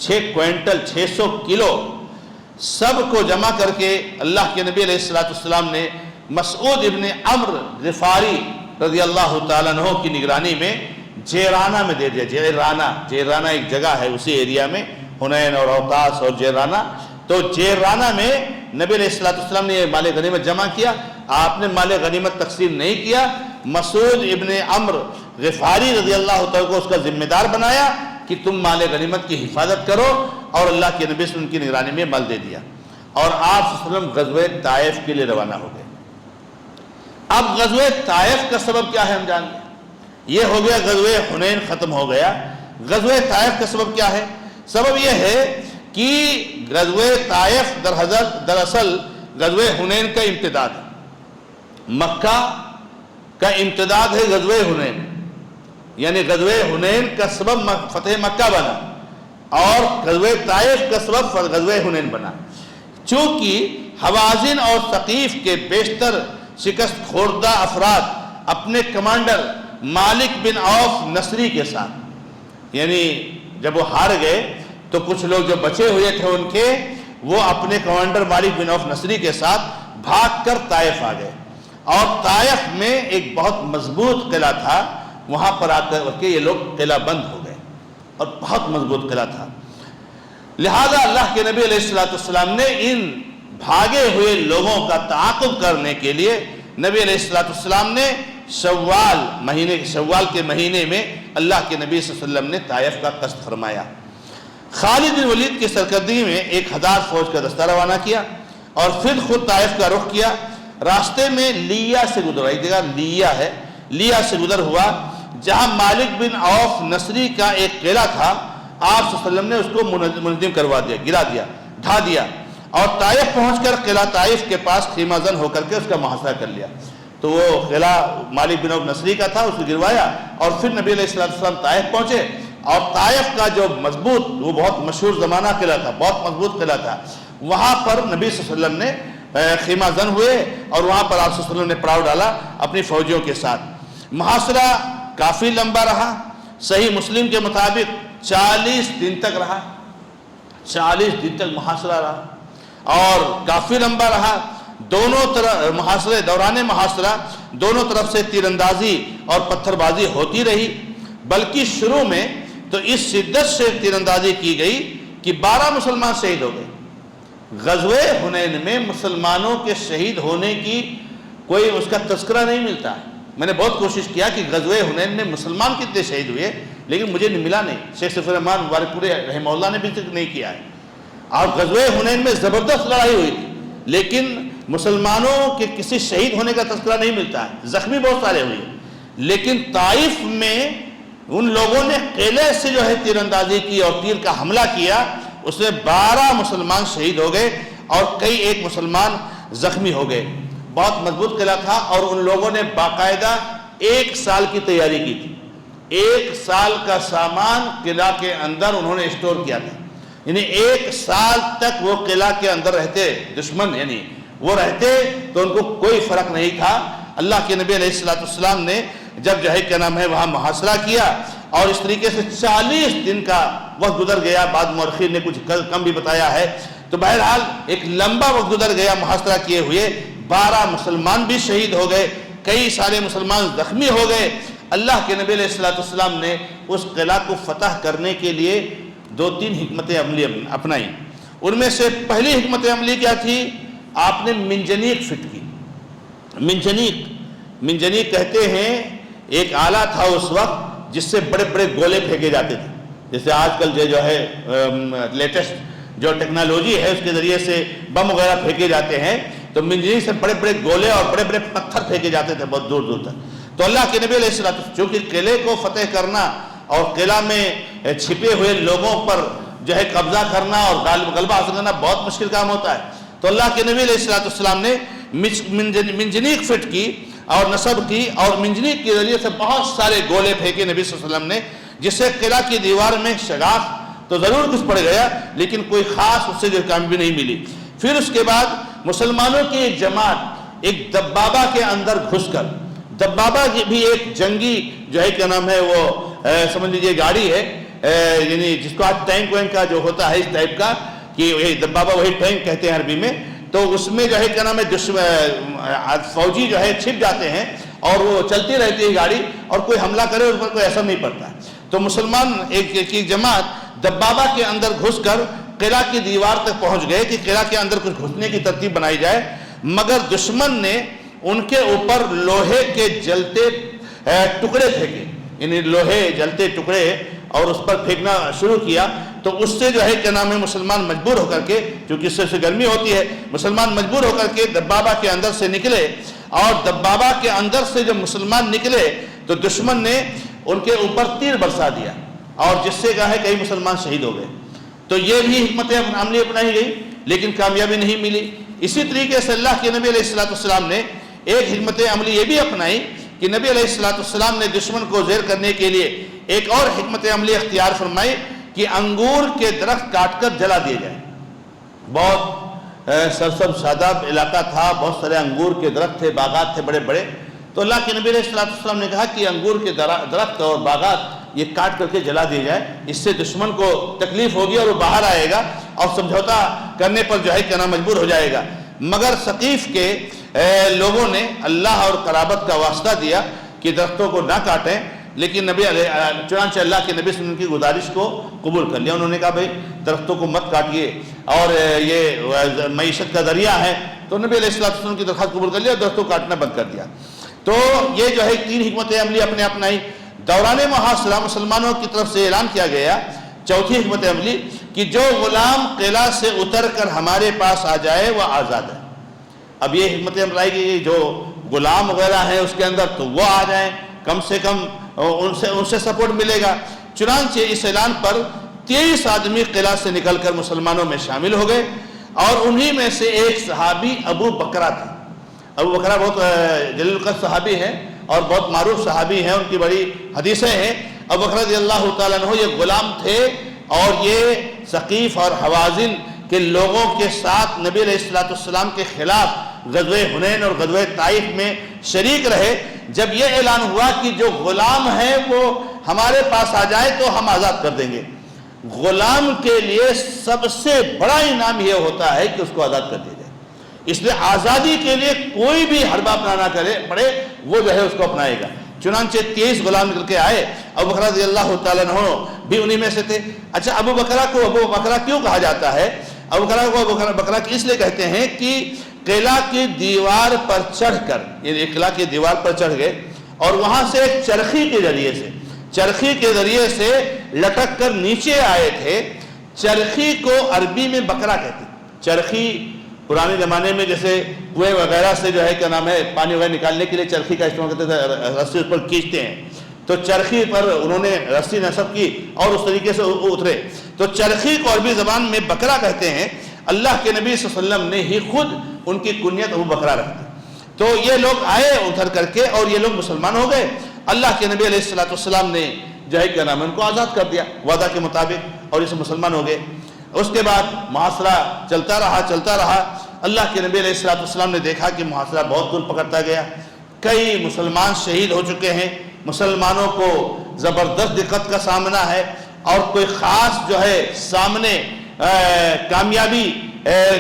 6 کوئنٹل 600 کلو، سب کو جمع کر کے اللہ کے نبی علیہ السلام نے مسعود ابن عمرو غفاری رضی اللہ تعالیٰ عنہ کی نگرانی میں جیرانہ میں دے دیا. جیرانہ ایک جگہ ہے اسی ایریا میں، حنین اور اوطاس اور جیرانہ. تو جیرانہ میں نبی علیہ السلام نے یہ مال غنیمت جمع کیا. آپ نے مال غنیمت تقسیم نہیں کیا، مسعود ابن عمرو غفاری رضی اللہ تعالیٰ کو اس کا ذمہ دار بنایا کہ تم مال غنیمت کی حفاظت کرو، اور اللہ کے نبی صلی اللہ علیہ وسلم کی نگرانی میں مال دے دیا. اور آپ صلی اللہ علیہ وسلم غزوہ طائف کے لیے روانہ ہو گئے. اب غزوہ طائف کا سبب کیا ہے ہم جانتے ہیں. یہ ہو گیا غزوہ حنین ختم ہو گیا. غزوہ طائف کا سبب کیا ہے؟ سبب یہ ہے کہ غزوہ طائف دراصل غزوہ حنین کا امتداد ہے. مکہ کا امتداد ہے غزوہ حنین، یعنی غزوہ حنین کا سبب فتح مکہ بنا اور غزوہ طائف کا سبب غزوہ حنین بنا. چونکہ حوازن اور ثقیف کے بیشتر شکست خوردہ افراد اپنے کمانڈر مالک بن عوف نصری کے ساتھ، یعنی جب وہ ہار گئے تو کچھ لوگ جو بچے ہوئے تھے ان کے، وہ اپنے کمانڈر مالک بن عوف نصری کے ساتھ بھاگ کر طائف آ گئے. اور طائف میں ایک بہت مضبوط قلعہ تھا، وہاں پر آ کر کے یہ لوگ قلعہ بند ہو گئے، اور بہت مضبوط قلعہ تھا. لہذا اللہ کے نبی علیہ السلام نے ان بھاگے ہوئے لوگوں کا تعاقب کرنے کے لیے نبی علیہ السلام نے شوال کے مہینے میں اللہ کے نبی صلی اللہ علیہ وسلم نے طائف کا قصد فرمایا. خالد بن ولید کی سرکردگی میں 1000 فوج کا دستہ روانہ کیا اور پھر خود طائف کا رخ کیا. راستے میں لیا سے گزرا، ایک جگہ لیا ہے، لیا سے گزر ہوا جہاں مالک بن عوف نصری کا ایک قلعہ تھا. آپ صلی اللہ علیہ وسلم نے اس کو منہدم کروا دیا، گرا دیا، ڈھا دیا، اور طائف پہنچ کر قلعہ طائف کے پاس خیمہ زن ہو کر کے اس کا محاصرہ کر لیا. تو وہ قلعہ مالک بن عوف نصری کا تھا، اس کو گروایا، اور پھر نبی علیہ السلام طائف پہنچے. اور طائف کا جو مضبوط، وہ بہت مشہور زمانہ قلعہ تھا، بہت مضبوط قلعہ تھا، وہاں پر نبی صلی اللہ علیہ وسلم نے خیمہ زن ہوئے اور وہاں پر آپ صلی اللہ علیہ وسلم نے پڑاؤ ڈالا اپنی فوجیوں کے ساتھ. محاصرہ کافی لمبا رہا. صحیح مسلم کے مطابق 40 دن تک رہا، 40 دن تک محاصرہ رہا اور کافی لمبا رہا. دونوں طرف دوران محاصرہ دونوں طرف سے تیر اندازی اور پتھر بازی ہوتی رہی، بلکہ شروع میں تو اس شدت سے تیر اندازی کی گئی کہ 12 مسلمان شہید ہو گئے. غزوہ حنین میں مسلمانوں کے شہید ہونے کی کوئی اس کا تذکرہ نہیں ملتا. میں نے بہت کوشش کیا کہ غزوہ حنین میں مسلمان کتنے شہید ہوئے، لیکن مجھے ملا نہیں. شیخ صفی الرحمن مبارک پورے رحمہ اللہ نے بھی ذکر نہیں کیا ہے. اور غزوہ حنین میں زبردست لڑائی ہوئی تھی، لیکن مسلمانوں کے کسی شہید ہونے کا تذکرہ نہیں ملتا ہے. زخمی بہت سارے ہوئے، لیکن طائف میں ان لوگوں نے قلعے سے جو ہے تیر اندازی کی اور تیر کا حملہ کیا، اس میں 12 مسلمان شہید ہو گئے اور کئی ایک مسلمان زخمی ہو گئے. بہت مضبوط قلعہ تھا اور ان لوگوں نے باقاعدہ 1 سال کی تیاری کی تھی. 1 سال کا سامان قلعہ کے اندر انہوں نے اسٹور کیا تھا، یعنی 1 سال تک وہ قلعہ کے اندر رہتے. دشمن یعنی وہ رہتے تو ان کو کوئی فرق نہیں تھا. اللہ کے نبی علیہ السلام نے جب جو ہے کیا نام ہے وہاں محاصرہ کیا اور اس طریقے سے 40 دن کا وقت گزر گیا. بعد مورخین نے کچھ کم بھی بتایا ہے. تو بہرحال ایک لمبا وقت گزر گیا محاصرہ کیے ہوئے. 12 مسلمان بھی شہید ہو گئے، کئی سارے مسلمان زخمی ہو گئے. اللہ کے نبی علیہ السلام نے اس قلعہ کو فتح کرنے کے لیے 2-3 حکمت عملی اپنائی. ان میں سے پہلی حکمت عملی کیا تھی؟ آپ نے منجنیق فٹ کی. منجنیق کہتے ہیں ایک آلہ تھا اس وقت جس سے بڑے بڑے گولے پھینکے جاتے تھے. جیسے آج کل جو ہے لیٹسٹ جو ٹیکنالوجی ہے اس کے ذریعے سے بم وغیرہ پھینکے جاتے ہیں، تو منجنیق سے بڑے بڑے گولے اور بڑے بڑے پتھر پھینکے جاتے تھے بہت دور دور تک. تو اللہ کے نبی علیہ السلام چونکہ قلعے کو فتح کرنا اور قلعہ میں چھپے ہوئے لوگوں پر جو ہے قبضہ کرنا اور غلبہ حاصل کرنا بہت مشکل کام ہوتا ہے. تو اللہ کے نبی علیہ السلام نے منجنیق فٹ کی اور نصب کی، اور منجنیق کے ذریعے سے بہت سارے گولے پھینکے نبی صلی اللہ علیہ وسلم نے، جس سے قلعہ کی دیوار میں شگاف تو ضرور کچھ پڑ گیا، لیکن کوئی خاص اس سے جو کامیابی نہیں ملی. پھر اس کے بعد مسلمانوں کی ایک جماعت ایک دبابہ کے اندر گھس کر، دبابہ بھی ایک جنگی جو ہے کیا نام ہے وہ سمجھ لیجیے گاڑی ہے، یعنی جس کو آج ٹینک وینک کا جو ہوتا ہے اس ٹائپ کا، کہ یہ دبابہ وہی ٹینک کہتے ہیں عربی میں، تو اس میں جو ہے کیا نام ہے فوجی جو ہے چھپ جاتے ہیں اور وہ چلتی رہتی ہے گاڑی، اور کوئی حملہ کرے اس پر کوئی اثر نہیں پڑتا ہے۔ تو مسلمان ایک جماعت دبابہ کے اندر گھس کر قلعہ کی دیوار تک پہنچ گئے کہ قلعہ کے اندر کچھ گھسنے کی ترتیب بنائی جائے، مگر دشمن نے ان کے اوپر لوہے کے جلتے ٹکڑے پھینکے، یعنی لوہے جلتے ٹکڑے اور اس پر پھینکنا شروع کیا۔ تو اس سے جو ہے کیا نام ہے مسلمان مجبور ہو کر کے، کیونکہ اس سے گرمی ہوتی ہے، مسلمان مجبور ہو کر کے دبابہ کے اندر سے نکلے، اور دبابہ کے اندر سے جب مسلمان نکلے تو دشمن نے ان کے اوپر تیر برسا دیا، اور جس سے کیا ہے کئی مسلمان شہید ہو گئے۔ تو یہ بھی حکمت عملی اپنائی گئی لیکن کامیابی نہیں ملی۔ اسی طریقے سے اللہ کے نبی علیہ السلام نے ایک حکمت عملی یہ بھی اپنائی کہ نبی علیہ السلام نے دشمن کو زیر کرنے کے لیے ایک اور حکمت عملی اختیار فرمائی کہ انگور کے درخت کاٹ کر جلا دیے جائیں۔ بہت سرسبز شاداب علاقہ تھا، بہت سارے انگور کے درخت تھے، باغات تھے بڑے بڑے، تو اللہ کے نبی علیہ السلام نے کہا کہ انگور کے درخت اور باغات یہ کاٹ کر کے جلا دیے جائے، اس سے دشمن کو تکلیف ہوگی اور وہ باہر آئے گا اور سمجھوتا کرنے پر جو ہے کہنا مجبور ہو جائے گا۔ مگر ثقیف کے لوگوں نے اللہ اور قرابت کا واسطہ دیا کہ درختوں کو نہ کاٹیں، لیکن چنانچہ اللہ کے نبی صلی اللہ علیہ وسلم کی گزارش کو قبول کر لیا۔ انہوں نے کہا بھائی درختوں کو مت کاٹیے اور یہ معیشت کا ذریعہ ہے، تو نبی علیہ السلام کی درخواست قبول کر لیا، درختوں کو کاٹنا بند کر دیا۔ تو یہ جو ہے تین حکمت عملی اپنے اپنائی۔ دوران محاصرہ مسلمانوں کی طرف سے اعلان کیا گیا چوتھی حکمت عملی کہ جو غلام قلعہ سے اتر کر ہمارے پاس آ جائے وہ آزاد ہے۔ اب یہ حکمت عملی کی جو غلام وغیرہ ہیں اس کے اندر تو وہ آ جائیں، کم سے کم ان سے سپورٹ ملے گا۔ چنانچہ اس اعلان پر 23 آدمی قلعہ سے نکل کر مسلمانوں میں شامل ہو گئے، اور انہی میں سے ایک صحابی ابو بکرہ تھا۔ ابو بکرہ بہت جلیل القدر صحابی ہیں اور بہت معروف صحابی ہیں، ان کی بڑی حدیثیں ہیں۔ ابو بکرہ رضی اللہ تعالیٰ عنہ یہ غلام تھے، اور یہ ثقیف اور حوازن کے لوگوں کے ساتھ نبی علیہ السلام کے خلاف غزوہ حنین اور غزوہ طائف میں شریک رہے۔ جب یہ اعلان ہوا کہ جو غلام ہے وہ ہمارے پاس آ جائے تو ہم آزاد کر دیں گے، غلام کے لیے سب سے بڑا انعام یہ ہوتا ہے کہ اس کو آزاد کر دیا جائے، اس لیے آزادی کے لیے کوئی بھی حربہ اپنانا پڑے وہ جو ہے اس کو اپنائے گا۔ چنانچہ 23 غلام نکل کے آئے، ابو بکرہ رضی اللہ تعالیٰ عنہ بھی انہی میں سے تھے۔ اچھا، ابو بکرہ کو ابو بکرہ کیوں کہا جاتا ہے؟ ابو بکرہ کو ابو بکرہ اس لیے کہتے ہیں کہ قلعہ کی دیوار پر چڑھ کر، یعنی قلعہ کی دیوار پر چڑھ گئے اور وہاں سے ایک چرخی کے ذریعے سے لٹک کر نیچے آئے تھے۔ چرخی کو عربی میں بکرا کہتے ہیں۔ چرخی پرانے زمانے میں جیسے کنویں وغیرہ سے جو ہے کیا نام ہے پانی وغیرہ نکالنے کے لیے چرخی کا استعمال کرتے تھے، رسی اس پر کھینچتے ہیں، تو چرخی پر انہوں نے رسی نصب کی اور اس طریقے سے اترے۔ تو چرخی کو عربی زبان میں بکرا کہتے ہیں۔ اللہ کے نبی صلی اللہ علیہ وسلم نے ہی خود ان کی کنیت ابو بکرہ رکھ دی۔ تو یہ لوگ آئے ادھر کر کے اور یہ لوگ مسلمان ہو گئے۔ اللہ کے نبی علیہ السلام نے جو ہے کیا نام ہے ان کو آزاد کر دیا وعدہ کے مطابق، اور اسے مسلمان ہو گئے۔ اس کے بعد محاصرہ چلتا رہا۔ اللہ کے نبی علیہ السلام نے دیکھا کہ محاصرہ بہت طول پکڑتا گیا، کئی مسلمان شہید ہو چکے ہیں، مسلمانوں کو زبردست دقت کا سامنا ہے، اور کوئی خاص جو ہے سامنے کامیابی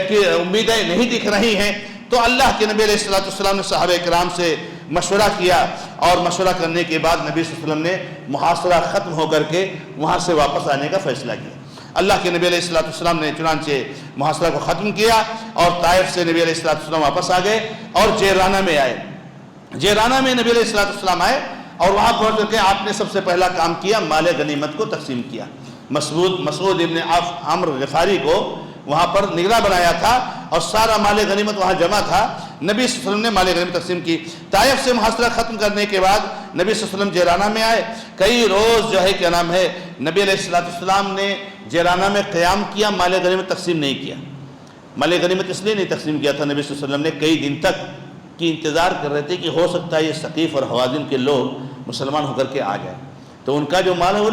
کی امیدیں نہیں دکھ رہی ہیں۔ تو اللہ کے نبی علیہ السلام نے صحابہ کرام سے مشورہ کیا، اور مشورہ کرنے کے بعد نبی صلی اللہ علیہ وسلم نے محاصرہ ختم ہو کر کے وہاں سے واپس آنے کا فیصلہ کیا۔ اللہ کے نبی علیہ السلام نے چنانچہ محاصرہ کو ختم کیا، اور طائف سے نبی علیہ السلام واپس آ گئے اور جیرانہ میں آئے۔ جیرانہ میں نبی علیہ السلام آئے، اور وہاں پہنچ کر کے آپ نے سب سے پہلا کام کیا، مال غنیمت کو تقسیم کیا۔ مسعود ابن عمرو غفاری کو وہاں پر نگراں بنایا تھا، اور سارا مال غنیمت وہاں جمع تھا۔ نبی صلی اللہ علیہ وسلم نے مال غنیمت تقسیم کی۔ طائف سے محاصرہ ختم کرنے کے بعد نبی صلی اللہ علیہ وسلم جیرانہ میں آئے۔ کئی روز جو ہے کیا نام ہے نبی علیہ السلام نے جیرانہ میں قیام کیا، مال غنیمت تقسیم نہیں کیا۔ مال غنیمت اس لیے نہیں تقسیم کیا تھا، نبی صلی اللہ علیہ وسلم نے کئی دن تک کی انتظار کر رہے تھے کہ ہو سکتا ہے یہ ثقیف اور حوازن کے لوگ مسلمان ہو کر کے آ جائیں، تو ان کا جو مال ہے وہ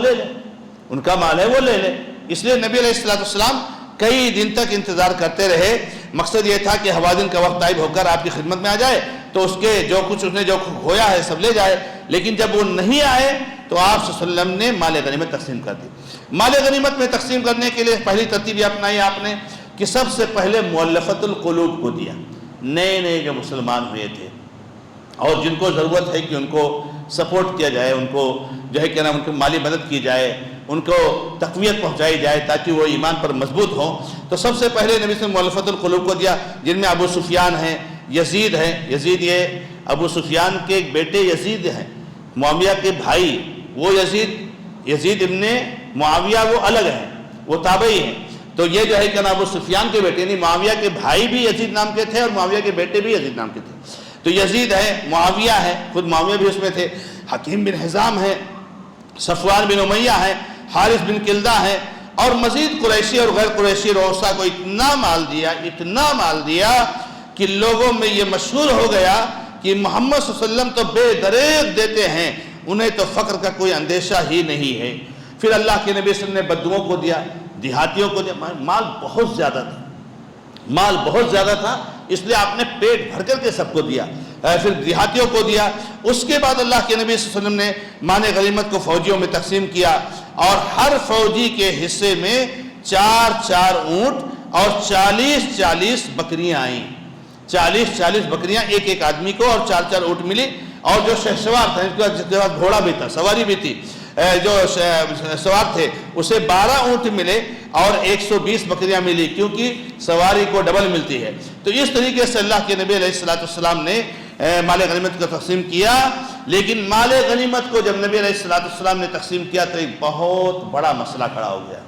لے لیں، اس لیے نبی علیہ السلام کئی دن تک انتظار کرتے رہے۔ مقصد یہ تھا کہ حوازن کا وقت عائد ہو کر آپ کی خدمت میں آ جائے تو اس کے جو کچھ اس نے جو کھویا ہے سب لے جائے، لیکن جب وہ نہیں آئے تو آپ صلی اللہ علیہ وسلم نے مال غنیمت تقسیم کر دی۔ مال غنیمت میں تقسیم کرنے کے لیے پہلی ترتیب یہ اپنائی آپ نے کہ سب سے پہلے مؤلفۃ القلوب کو دیا، نئے نئے جو مسلمان ہوئے تھے اور جن کو ضرورت ہے کہ ان کو سپورٹ کیا جائے، ان کو جو ہے کہ ان کو مالی مدد کی جائے، ان کو تقویت پہنچائی جائے تاکہ وہ ایمان پر مضبوط ہوں، تو سب سے پہلے نبی صلی اللہ علیہ وسلم مؤلفۃ القلوب کو دیا، جن میں ابو سفیان ہیں، یزید ہیں۔ یزید یہ ابو سفیان کے ایک بیٹے یزید ہیں، معاویہ کے بھائی وہ یزید ابن معاویہ وہ الگ ہیں، وہ تابعی ہیں۔ تو یہ جو ہے کہ ابو سفیان کے بیٹے یعنی معاویہ کے بھائی بھی یزید نام کے تھے اور معاویہ کے بیٹے بھی یزید نام کے تھے۔ تو یزید ہے، معاویہ ہے، خود معاویہ بھی اس میں تھے، حکیم بن حزام ہے، صفوان بن امیہ ہے، حارث بن کلدہ ہے، اور مزید قریشی اور غیر قریشی رؤسا کو اتنا مال دیا کہ لوگوں میں یہ مشہور ہو گیا کہ محمد صلی اللہ علیہ وسلم تو بے دریغ دیتے ہیں، انہیں تو فقر کا کوئی اندیشہ ہی نہیں ہے۔ پھر اللہ کے نبی صلی اللہ علیہ وسلم نے بدوؤں کو دیا، دیہاتیوں کو دیا، مال بہت زیادہ تھا، اس لیے آپ نے پیٹ بھر کر کے سب کو دیا، پھر دیہاتیوں کو دیا۔ اس کے بعد اللہ کے نبی صلی اللہ علیہ وسلم نے مال غنیمت کو فوجیوں میں تقسیم کیا، اور ہر فوجی کے حصے میں 4 اونٹ اور 40 بکریاں آئیں، 40 بکریاں ایک آدمی کو، اور 4 اونٹ ملی، اور جو شہسوار تھا جس کے بعد گھوڑا بھی تھا، سواری بھی تھی، جو سوار تھے اسے 12 اونٹ ملے اور 120 بکریاں ملی، کیونکہ سواری کو ڈبل ملتی ہے۔ تو اس طریقے سے اللہ کے نبی علیہ السلام نے مال غنیمت کو تقسیم کیا۔ لیکن مال غنیمت کو جب نبی علیہ السلام نے تقسیم کیا تو ایک بہت بڑا مسئلہ کھڑا ہو گیا،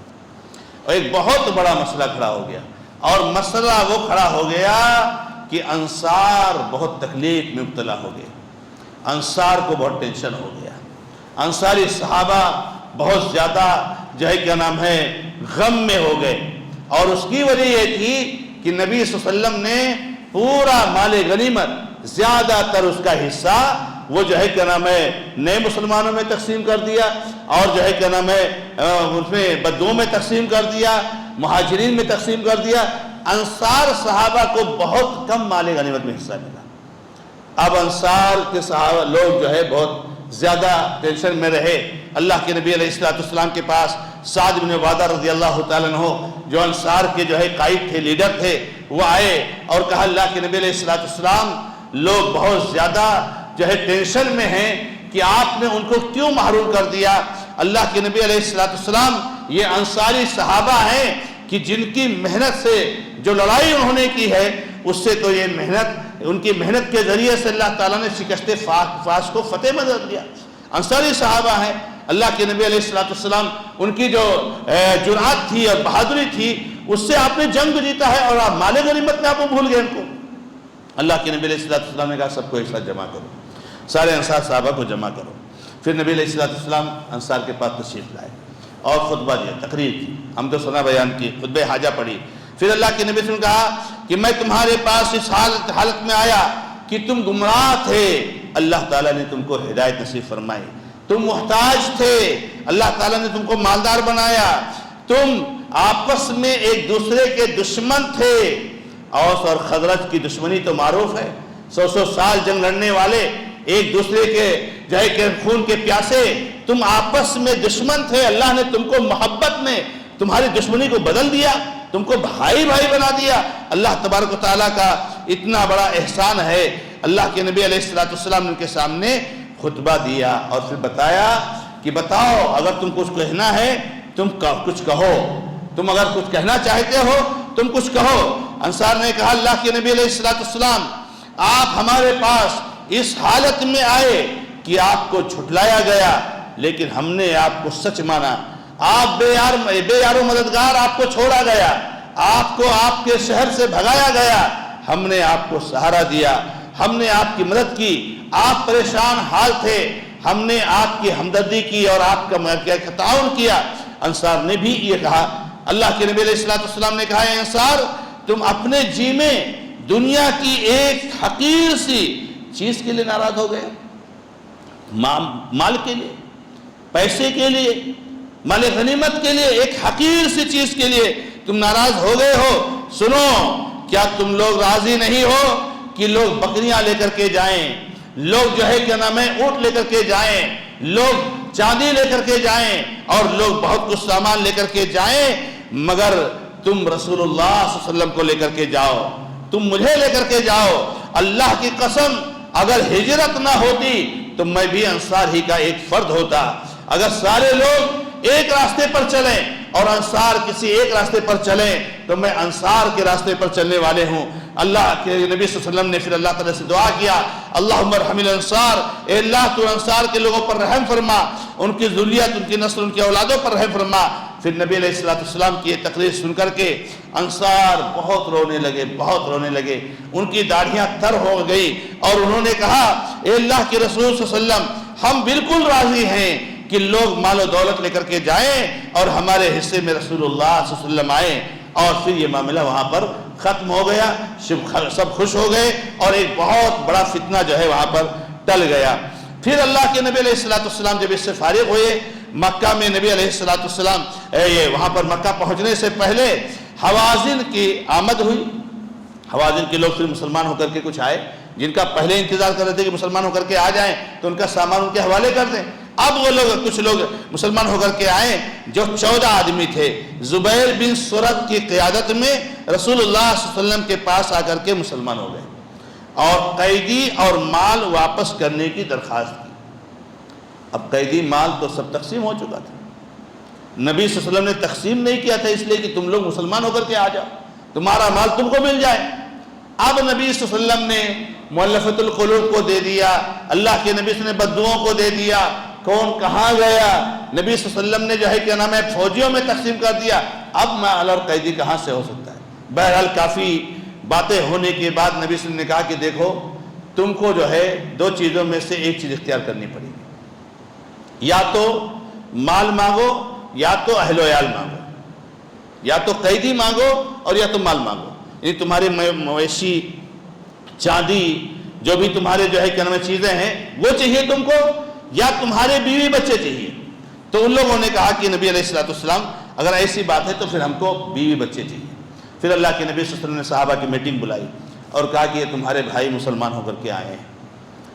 اور مسئلہ وہ کھڑا ہو گیا کہ انصار بہت تکلیف میں مبتلا ہو گئے، انصار کو بہت ٹینشن ہو گیا، انصاری صحابہ بہت زیادہ جو ہے کیا نام ہے غم میں ہو گئے، اور اس کی وجہ یہ تھی کہ نبی صلی اللہ علیہ وسلم نے پورا مال غنیمت زیادہ تر اس کا حصہ وہ جو ہے کیا نام ہے نئے مسلمانوں میں تقسیم کر دیا، اور جو ہے کیا نام ہے اس میں بدوؤں میں تقسیم کر دیا، مہاجرین میں تقسیم کر دیا۔ انصار صحابہ کو بہت کم مال غنیمت میں حصہ ملا۔ اب انصار کے صحابہ لوگ جو ہے بہت زیادہ ٹینشن میں رہے۔ اللہ کے نبی علیہ السلام کے پاس سعد بن عبادہ رضی اللہ تعالیٰ عنہ جو انصار کے جو ہے قائد تھے، لیڈر تھے، وہ آئے اور کہا اللہ کے نبی علیہ السلام لوگ بہت زیادہ جو ہے ٹینشن میں ہیں کہ آپ نے ان کو کیوں محروم کر دیا۔ اللہ کے نبی علیہ السلام یہ انصاری صحابہ ہیں کہ جن کی محنت سے جو لڑائی انہوں نے کی ہے اس سے تو یہ محنت، ان کی محنت کے ذریعے سے اللہ تعالیٰ نے شکست فاس کو فتح میں دیا۔ انصاری صحابہ ہیں، اللہ کے نبی علیہ السلام ان کی جو جرأت تھی اور بہادری تھی اس سے آپ نے جنگ جیتا ہے، اور آپ مال غنیمت میں آپ کو بھول گئے ان کو۔ اللہ کے نبی علیہ السلام نے کہا سب کو ایک ساتھ جمع کرو، سارے انصار صحابہ کو جمع کرو۔ پھر نبی علیہ السلام انصار کے پاس تشریف لائے اور خطبہ دیا، تقریر کی، ہم تو سنا بیان کی، خطبہ حاجہ پڑھی۔ پھر اللہ کے نبی نے کہا کہ میں تمہارے پاس اس حالت میں آیا کہ تم گمراہ تھے، اللہ تعالیٰ نے تم کو ہدایت نصیب فرمائی، تم محتاج تھے، اللہ تعالیٰ نے تم کو مالدار بنایا، تم آپس میں ایک دوسرے کے دشمن تھے۔ اوس اور خزرج کی دشمنی تو معروف ہے، 100 سال جنگ لڑنے والے، ایک دوسرے کے جو ہے کہ خون کے پیاسے، تم آپس میں دشمن تھے، اللہ نے تم کو محبت میں تمہاری دشمنی کو بدل دیا، تم کو بھائی بھائی بنا دیا۔ اللہ تبارک و تعالیٰ کا اتنا بڑا احسان ہے۔ اللہ کے نبی علیہ السلام نے ان کے سامنے خطبہ دیا اور پھر بتایا کہ بتاؤ اگر تم کچھ کہنا ہے تم کچھ کہو، تم اگر کچھ کہنا چاہتے ہو تم کچھ کہو۔ انصار نے کہا اللہ کے نبی علیہ السلام آپ ہمارے پاس اس حالت میں آئے کہ آپ کو جھٹلایا گیا، لیکن ہم نے آپ کو سچ مانا، آپ بے یار و مددگار آپ کو چھوڑا گیا، آپ کو آپ کے شہر سے بھگایا گیا، ہم نے آپ کو سہارا دیا، ہم نے آپ کی مدد کی، آپ پریشان حال تھے، ہم نے آپ کی ہمدردی کی اور آپ کا تعاون کیا۔ انصار نے بھی یہ کہا، اللہ کے نبی علیہ السلام نے کہا اے انصار تم اپنے جی میں دنیا کی ایک حقیر سی چیز کے لیے ناراض ہو گئے، مال کے لیے، پیسے کے لیے، مال غنیمت کے لیے، ایک حقیر سی چیز کے لیے تم ناراض ہو گئے ہو۔ سنو، کیا تم لوگ راضی نہیں ہو کہ لوگ بکریاں لے کر کے جائیں، لوگ جو ہے کیا نام ہے اونٹ لے کر کے جائیں، لوگ چاندی لے کر کے جائیں اور لوگ بہت کچھ سامان لے کر کے جائیں، مگر تم رسول اللہ صلی اللہ علیہ وسلم کو لے کر کے جاؤ، تم مجھے لے کر کے جاؤ۔ اللہ کی قسم اگر ہجرت نہ ہوتی تو میں بھی انصار ہی کا ایک فرد ہوتا۔ اگر سارے لوگ ایک راستے پر چلیں اور انصار کسی ایک راستے پر چلیں تو میں انصار کے راستے پر چلنے والے ہوں۔ اللہ کے نبی صلی اللہ علیہ وسلم نے پھر اللہ تعالیٰ سے دعا کیا، اللہم ارحم الانصار، اے اللہ تو انصار کے لوگوں پر رحم فرما، ان کی ذریت، ان کی نسل، ان کی اولادوں پر رحم فرما۔ پھر نبی علیہ السلام کی یہ تقریر سن کر کے انصار بہت رونے لگے، بہت رونے لگے، ان کی داڑھیاں تر ہو گئی اور انہوں نے کہا، اے اللہ کے رسول صلی اللہ علیہ وسلم، ہم بالکل راضی ہیں کہ لوگ مال و دولت لے کر کے جائیں اور ہمارے حصے میں رسول اللہ صلی اللہ علیہ وسلم آئیں۔ اور پھر یہ معاملہ وہاں پر ختم ہو گیا، سب خوش ہو گئے اور ایک بہت بڑا فتنہ جو ہے وہاں پر ٹل گیا۔ پھر اللہ کے نبی علیہ السلام جب اس سے فارغ ہوئے، مکہ میں نبی علیہ السلام وہاں پر مکہ پہنچنے سے پہلے حوازن کی آمد ہوئی۔ حوازن کے لوگ پھر مسلمان ہو کر کے کچھ آئے، جن کا پہلے انتظار کر رہے تھے کہ مسلمان ہو کر کے آ جائیں تو ان کا سامان ان کے حوالے کر دیں۔ اب وہ لوگ کچھ لوگ مسلمان ہو کر کے آئے جو 14 آدمی تھے، زبیر بن سرد کی قیادت میں رسول اللہ صلی اللہ علیہ وسلم کے پاس آ کر کے مسلمان ہو گئے اور قیدی اور مال واپس کرنے کی درخواست کی۔ اب قیدی مال تو سب تقسیم ہو چکا تھا، نبی صلی اللہ علیہ وسلم نے تقسیم نہیں کیا تھا اس لیے کہ تم لوگ مسلمان ہو کر کے آ جاؤ، تمہارا مال تم کو مل جائے۔ اب نبی صلی اللہ علیہ وسلم نے مؤلفۃ القلوب کو دے دیا، اللہ کے نبی صلی اللہ علیہ وسلم نے بدوؤں کو دے دیا، کون کہاں گیا، نبی صلی اللہ علیہ وسلم نے جو ہے کیا نام ہے فوجیوں میں تقسیم کر دیا۔ اب مال اور قیدی کہاں سے ہو سکتا ہے؟ بہرحال کافی باتیں ہونے کے بعد نبی صلی اللہ علیہ وسلم نے کہا کہ دیکھو تم کو جو ہے دو چیزوں میں سے ایک چیز اختیار کرنی پڑے گی، یا تو مال مانگو یا تو اہل و عیال مانگو، یا تو قیدی مانگو اور یا تو مال مانگو، یعنی تمہارے مویشی، چاندی، جو بھی تمہارے جو ہے کیا نام ہے چیزیں ہیں وہ چاہیے تم کو، یا تمہارے بیوی بچے چاہیے۔ تو ان لوگوں نے کہا کہ نبی علیہ السلام اگر ایسی بات ہے تو پھر ہم کو بیوی بچے چاہیے۔ پھر اللہ کے نبی صلی اللہ علیہ وسلم نے صحابہ کی میٹنگ بلائی اور کہا کہ یہ تمہارے بھائی مسلمان ہو کر کے آئے ہیں،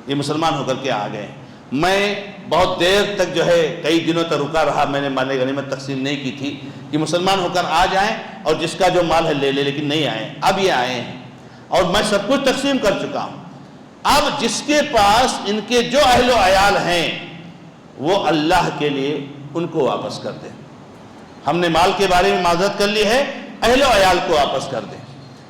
یہ مسلمان ہو کر کے آ گئے، میں بہت دیر تک جو ہے کئی دنوں تک رکا رہا، میں نے مال غنیمت تقسیم نہیں کی تھی کہ مسلمان ہو کر آ جائیں اور جس کا جو مال ہے لے لے، لیکن نہیں آئے، اب یہ آئے ہیں اور میں سب کچھ تقسیم کر چکا ہوں۔ اب جس کے پاس ان کے جو اہل و عیال ہیں وہ اللہ کے لیے ان کو واپس کر دیں۔ ہم نے مال کے بارے میں معذرت کر لی ہے، اہل و عیال کو واپس کر دیں،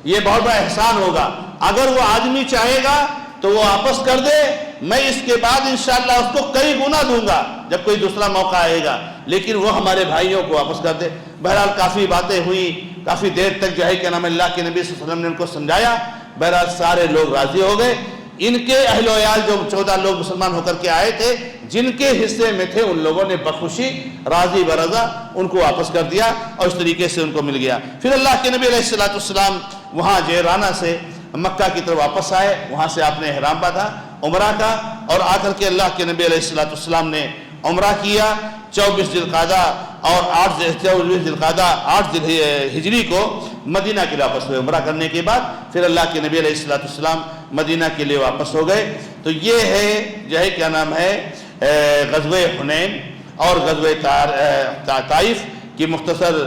یہ بہت بڑا احسان ہوگا۔ اگر وہ آدمی چاہے گا تو وہ واپس کر دے، میں اس کے بعد انشاءاللہ اس کو کئی گنا دوں گا جب کوئی دوسرا موقع آئے گا، لیکن وہ ہمارے بھائیوں کو واپس کر دے۔ بہرحال کافی باتیں ہوئی، کافی دیر تک جو ہے کہ نام اللہ کے نبی صلی اللہ علیہ وسلم نے ان کو سمجھایا، بہرحال سارے لوگ راضی ہو گئے۔ ان کے اہل و عیال جو 14 لوگ مسلمان ہو کر کے آئے تھے، جن کے حصے میں تھے، ان لوگوں نے بخوشی راضی برضا ان کو واپس کر دیا اور اس طریقے سے ان کو مل گیا۔ پھر اللہ کے نبی علیہ السلام وہاں جعرانہ سے مکہ کی طرف واپس آئے، وہاں سے آپ نے احرام باندھا عمرہ کا، اور آ کر کے اللہ کے نبی علیہ السلام نے عمرہ کیا 24 ذی القعدہ اور 24 ذی القعدہ 8 ہجری کو مدینہ کے لیے واپس ہوئے۔ عمرہ کرنے کے بعد پھر اللہ کے نبی علیہ السلام مدینہ کے لیے واپس ہو گئے۔ تو یہ ہے جو ہے کیا نام ہے غزوہ حنین اور غزوہ طائف کی مختصر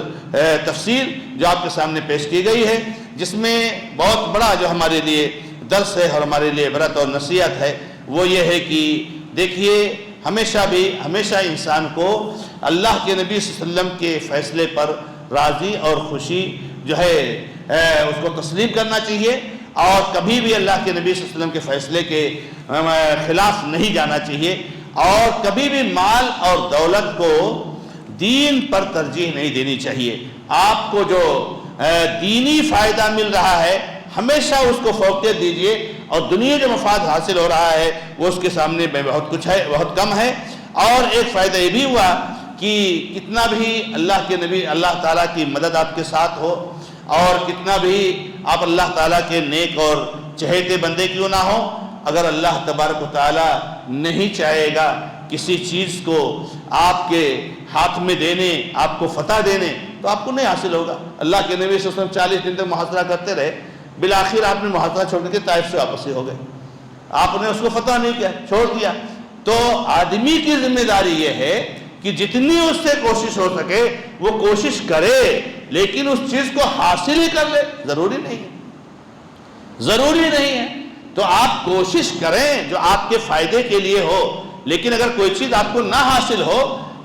تفسیر جو آپ کے سامنے پیش کی گئی ہے، جس میں بہت بڑا جو ہمارے لیے درس ہے اور ہمارے لیے عبرت اور نصیحت ہے وہ یہ ہے کہ دیکھیے ہمیشہ انسان کو اللہ کے نبی صلی اللہ علیہ وسلم کے فیصلے پر راضی اور خوشی جو ہے اس کو تسلیم کرنا چاہیے، اور کبھی بھی اللہ کے نبی صلی اللہ علیہ وسلم کے فیصلے کے خلاف نہیں جانا چاہیے، اور کبھی بھی مال اور دولت کو دین پر ترجیح نہیں دینی چاہیے۔ آپ کو جو دینی فائدہ مل رہا ہے ہمیشہ اس کو فوقیت دیجئے، اور دنیا جو مفاد حاصل ہو رہا ہے وہ اس کے سامنے بہت کچھ ہے، بہت کم ہے۔ اور ایک فائدہ یہ بھی ہوا کہ کتنا بھی اللہ کے نبی اللہ تعالیٰ کی مدد آپ کے ساتھ ہو، اور کتنا بھی آپ اللہ تعالیٰ کے نیک اور چہیتے بندے کیوں نہ ہو، اگر اللہ تبارک و تعالیٰ نہیں چاہے گا کسی چیز کو آپ کے ہاتھ میں دینے، آپ کو فتح دینے، تو آپ کو نہیں حاصل ہوگا۔ اللہ کے نبی صلی اللہ علیہ وسلم 40 دن تک محاصرہ کرتے رہے، بالآخر آپ نے محاصرہ چھوڑ کے طائف سے واپس ہو گئے، آپ نے اس کو فتح نہیں کیا، چھوڑ دیا۔ تو آدمی کی ذمہ داری یہ ہے کہ جتنی اس سے کوشش ہو سکے وہ کوشش کرے، لیکن اس چیز کو حاصل ہی کر لے۔ ضروری نہیں ہے، ضروری نہیں ہے، تو آپ کوشش کریں جو آپ کے فائدے کے لیے ہو، لیکن اگر کوئی چیز آپ کو نہ حاصل ہو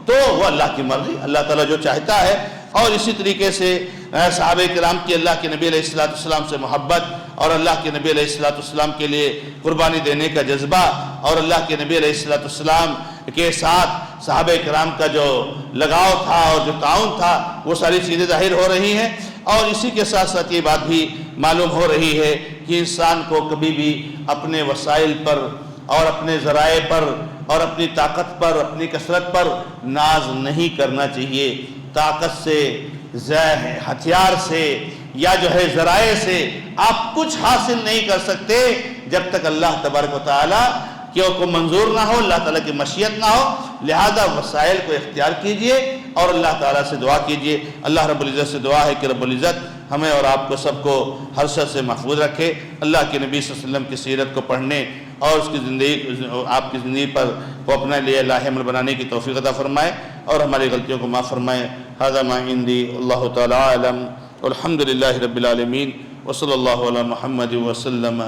تو وہ اللہ کی مرضی، اللہ تعالیٰ جو چاہتا ہے۔ اور اسی طریقے سے صحابہ کرام کی اللہ کے نبی علیہ السلام سے محبت، اور اللہ کے نبی علیہ السلام کے لیے قربانی دینے کا جذبہ، اور اللہ کے نبی علیہ السلام کے ساتھ صحابہ کرام کا جو لگاؤ تھا اور جو تعاون تھا، وہ ساری چیزیں ظاہر ہو رہی ہیں۔ اور اسی کے ساتھ ساتھ یہ بات بھی معلوم ہو رہی ہے کہ انسان کو کبھی بھی اپنے وسائل پر اور اپنے ذرائع پر اور اپنی طاقت پر، اپنی کثرت پر ناز نہیں کرنا چاہیے۔ طاقت سے، ہتھیار سے یا جو ہے ذرائع سے آپ کچھ حاصل نہیں کر سکتے جب تک اللہ تبارک و تعالیٰ کو منظور نہ ہو، اللہ تعالیٰ کی مشیت نہ ہو۔ لہذا وسائل کو اختیار کیجئے اور اللہ تعالیٰ سے دعا کیجئے۔ اللہ رب العزت سے دعا ہے کہ رب العزت ہمیں اور آپ کو سب کو ہر شر سے محفوظ رکھے، اللہ کے نبی صلی اللہ علیہ وسلم کی سیرت کو پڑھنے اور اس کی زندگی، آپ کی زندگی پر وہ اپنے لیے لاہ عمل بنانے کی توفیق عطا فرمائے اور ہماری غلطیوں کو معاف فرمائے۔ ھذا ما عندی، اللہ تعالی اعلم، والحمد للہ رب العالمین، وصلی اللہ علی محمد وسلم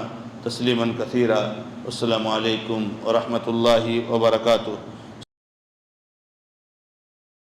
تسلیما کثیرا۔ السلام علیکم ورحمۃ اللہ وبرکاتہ۔